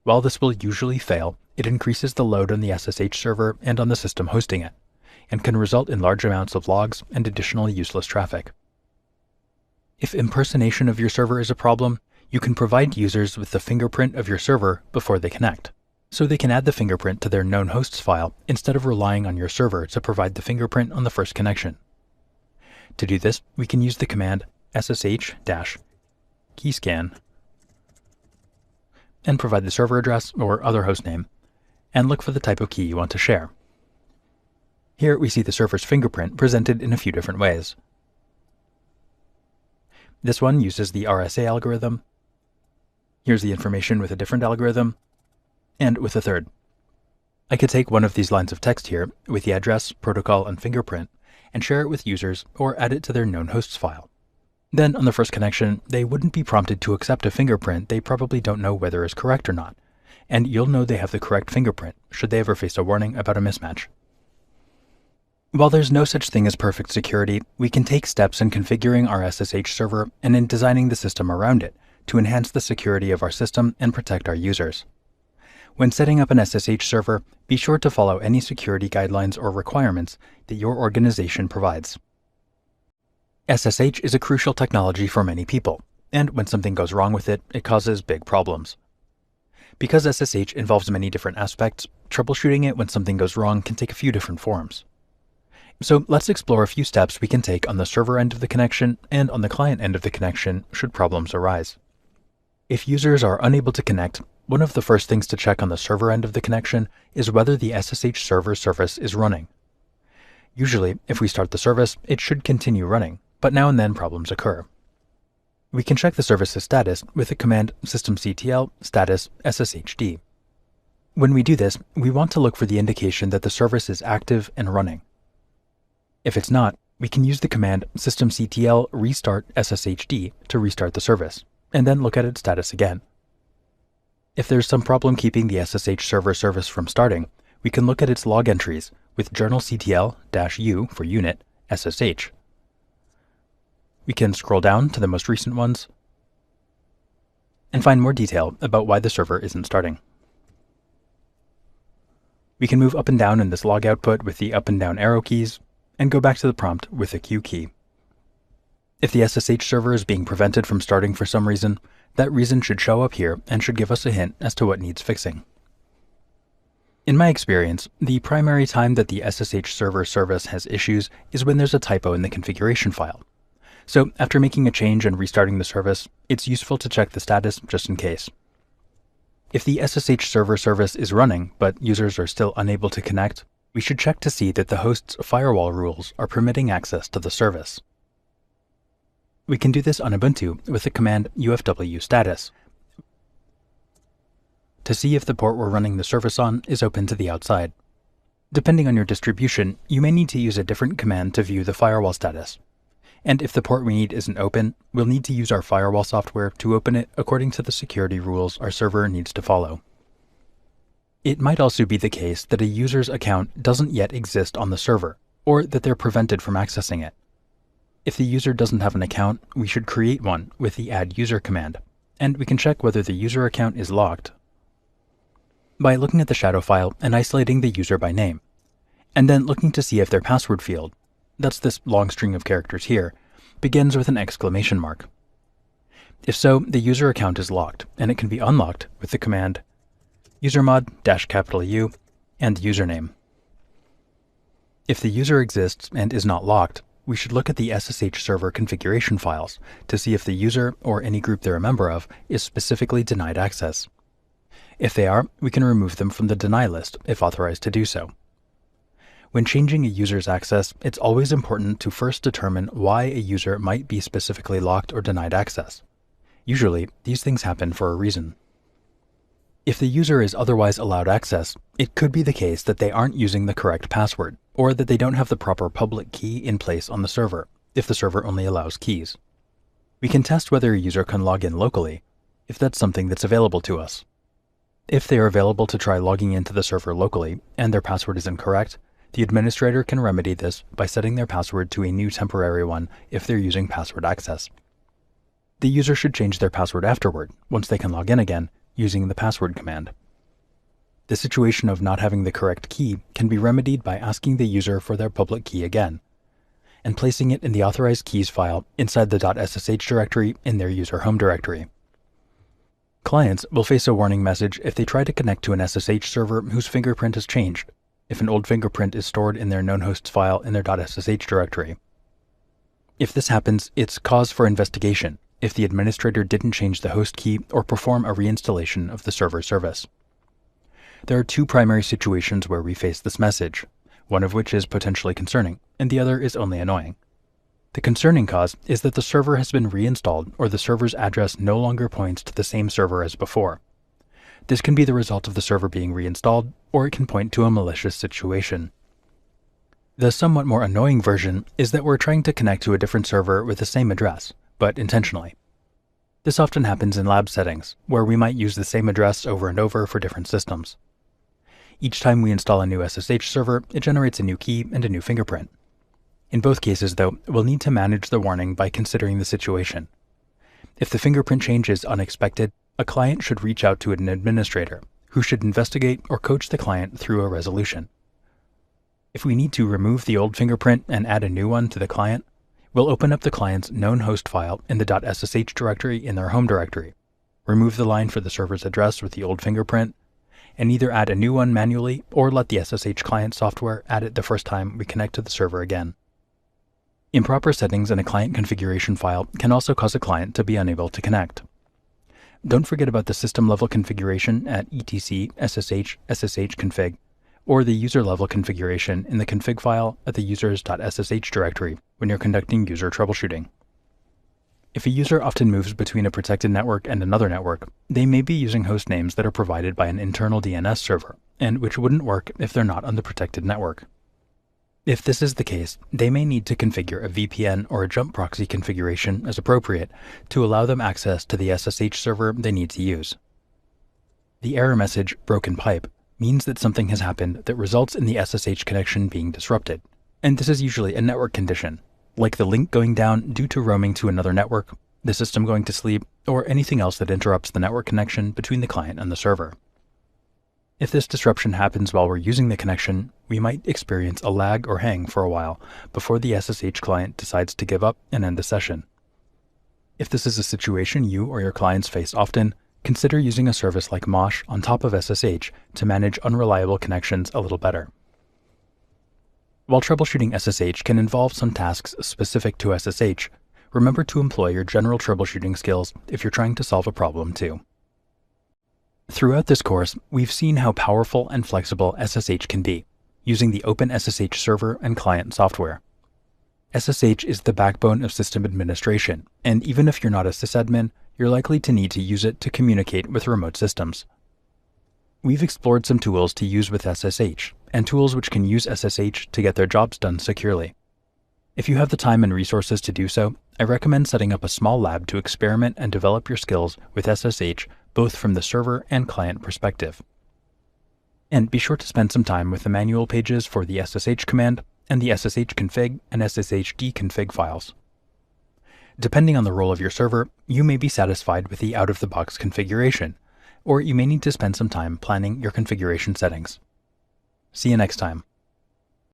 While this will usually fail, it increases the load on the SSH server and on the system hosting it, and can result in large amounts of logs and additional useless traffic. If impersonation of your server is a problem, you can provide users with the fingerprint of your server before they connect, so they can add the fingerprint to their known hosts file instead of relying on your server to provide the fingerprint on the first connection. To do this, we can use the command ssh-keyscan and provide the server address or other hostname, and look for the type of key you want to share. Here we see the server's fingerprint presented in a few different ways. This one uses the RSA algorithm. Here's the information with a different algorithm, and with a third. I could take one of these lines of text here with the address, protocol, and fingerprint and share it with users or add it to their known hosts file. Then on the first connection, they wouldn't be prompted to accept a fingerprint they probably don't know whether is correct or not, and you'll know they have the correct fingerprint should they ever face a warning about a mismatch. While there's no such thing as perfect security, we can take steps in configuring our SSH server and in designing the system around it to enhance the security of our system and protect our users. When setting up an SSH server, be sure to follow any security guidelines or requirements that your organization provides. SSH is a crucial technology for many people, and when something goes wrong with it, it causes big problems. Because SSH involves many different aspects, troubleshooting it when something goes wrong can take a few different forms. So let's explore a few steps we can take on the server end of the connection and on the client end of the connection should problems arise. If users are unable to connect, one of the first things to check on the server end of the connection is whether the SSH server service is running. Usually, if we start the service, it should continue running, but now and then problems occur. We can check the service's status with the command systemctl status sshd. When we do this, we want to look for the indication that the service is active and running. If it's not, we can use the command systemctl restart sshd to restart the service, and then look at its status again. If there's some problem keeping the SSH server service from starting, we can look at its log entries with journalctl-u for unit SSH. We can scroll down to the most recent ones and find more detail about why the server isn't starting. We can move up and down in this log output with the up and down arrow keys and go back to the prompt with the Q key. If the SSH server is being prevented from starting for some reason, that reason should show up here and should give us a hint as to what needs fixing. In my experience, the primary time that the SSH server service has issues is when there's a typo in the configuration file. So after making a change and restarting the service, it's useful to check the status just in case. If the SSH server service is running, but users are still unable to connect, we should check to see that the host's firewall rules are permitting access to the service. We can do this on Ubuntu with the command ufw status to see if the port we're running the service on is open to the outside. Depending on your distribution, you may need to use a different command to view the firewall status. And if the port we need isn't open, we'll need to use our firewall software to open it according to the security rules our server needs to follow. It might also be the case that a user's account doesn't yet exist on the server, or that they're prevented from accessing it. If the user doesn't have an account, we should create one with the add user command, and we can check whether the user account is locked by looking at the shadow file and isolating the user by name, and then looking to see if their password field, that's this long string of characters here, begins with an exclamation mark. If so, the user account is locked, and it can be unlocked with the command usermod-U and username. If the user exists and is not locked, we should look at the SSH server configuration files to see if the user, or any group they're a member of, is specifically denied access. If they are, we can remove them from the deny list if authorized to do so. When changing a user's access, it's always important to first determine why a user might be specifically locked or denied access. Usually, these things happen for a reason. If the user is otherwise allowed access, it could be the case that they aren't using the correct password, or that they don't have the proper public key in place on the server, if the server only allows keys. We can test whether a user can log in locally, if that's something that's available to us. If they are available to try logging into the server locally, and their password is incorrect, the administrator can remedy this by setting their password to a new temporary one if they're using password access. The user should change their password afterward, once they can log in again, using the password command. The situation of not having the correct key can be remedied by asking the user for their public key again, and placing it in the authorized keys file inside the .ssh directory in their user home directory. Clients will face a warning message if they try to connect to an SSH server whose fingerprint has changed, if an old fingerprint is stored in their known hosts file in their .ssh directory. If this happens, it's cause for investigation if the administrator didn't change the host key or perform a reinstallation of the server service. There are two primary situations where we face this message, one of which is potentially concerning, and the other is only annoying. The concerning cause is that the server has been reinstalled or the server's address no longer points to the same server as before. This can be the result of the server being reinstalled, or it can point to a malicious situation. The somewhat more annoying version is that we're trying to connect to a different server with the same address, but intentionally. This often happens in lab settings, where we might use the same address over and over for different systems. Each time we install a new SSH server, it generates a new key and a new fingerprint. In both cases, though, we'll need to manage the warning by considering the situation. If the fingerprint change is unexpected, a client should reach out to an administrator, who should investigate or coach the client through a resolution. If we need to remove the old fingerprint and add a new one to the client, we'll open up the client's known host file in the .ssh directory in their home directory, remove the line for the server's address with the old fingerprint, and either add a new one manually or let the SSH client software add it the first time we connect to the server again. Improper settings in a client configuration file can also cause a client to be unable to connect. Don't forget about the system-level configuration at etc ssh config, or the user-level configuration in the config file at the users.ssh directory when you're conducting user troubleshooting. If a user often moves between a protected network and another network, they may be using host names that are provided by an internal DNS server, and which wouldn't work if they're not on the protected network. If this is the case, they may need to configure a VPN or a jump proxy configuration as appropriate to allow them access to the SSH server they need to use. The error message, broken pipe, means that something has happened that results in the SSH connection being disrupted, and this is usually a network condition, like the link going down due to roaming to another network, the system going to sleep, or anything else that interrupts the network connection between the client and the server. If this disruption happens while we're using the connection, we might experience a lag or hang for a while before the SSH client decides to give up and end the session. If this is a situation you or your clients face often, consider using a service like Mosh on top of SSH to manage unreliable connections a little better. While troubleshooting SSH can involve some tasks specific to SSH, remember to employ your general troubleshooting skills if you're trying to solve a problem too. Throughout this course, we've seen how powerful and flexible SSH can be, using the Open SSH server and client software. SSH is the backbone of system administration, and even if you're not a sysadmin, you're likely to need to use it to communicate with remote systems. We've explored some tools to use with SSH, and tools which can use SSH to get their jobs done securely. If you have the time and resources to do so, I recommend setting up a small lab to experiment and develop your skills with SSH both from the server and client perspective. And be sure to spend some time with the manual pages for the SSH command and the SSH config and SSH deconfig files. Depending on the role of your server, you may be satisfied with the out-of-the-box configuration, or you may need to spend some time planning your configuration settings. See you next time.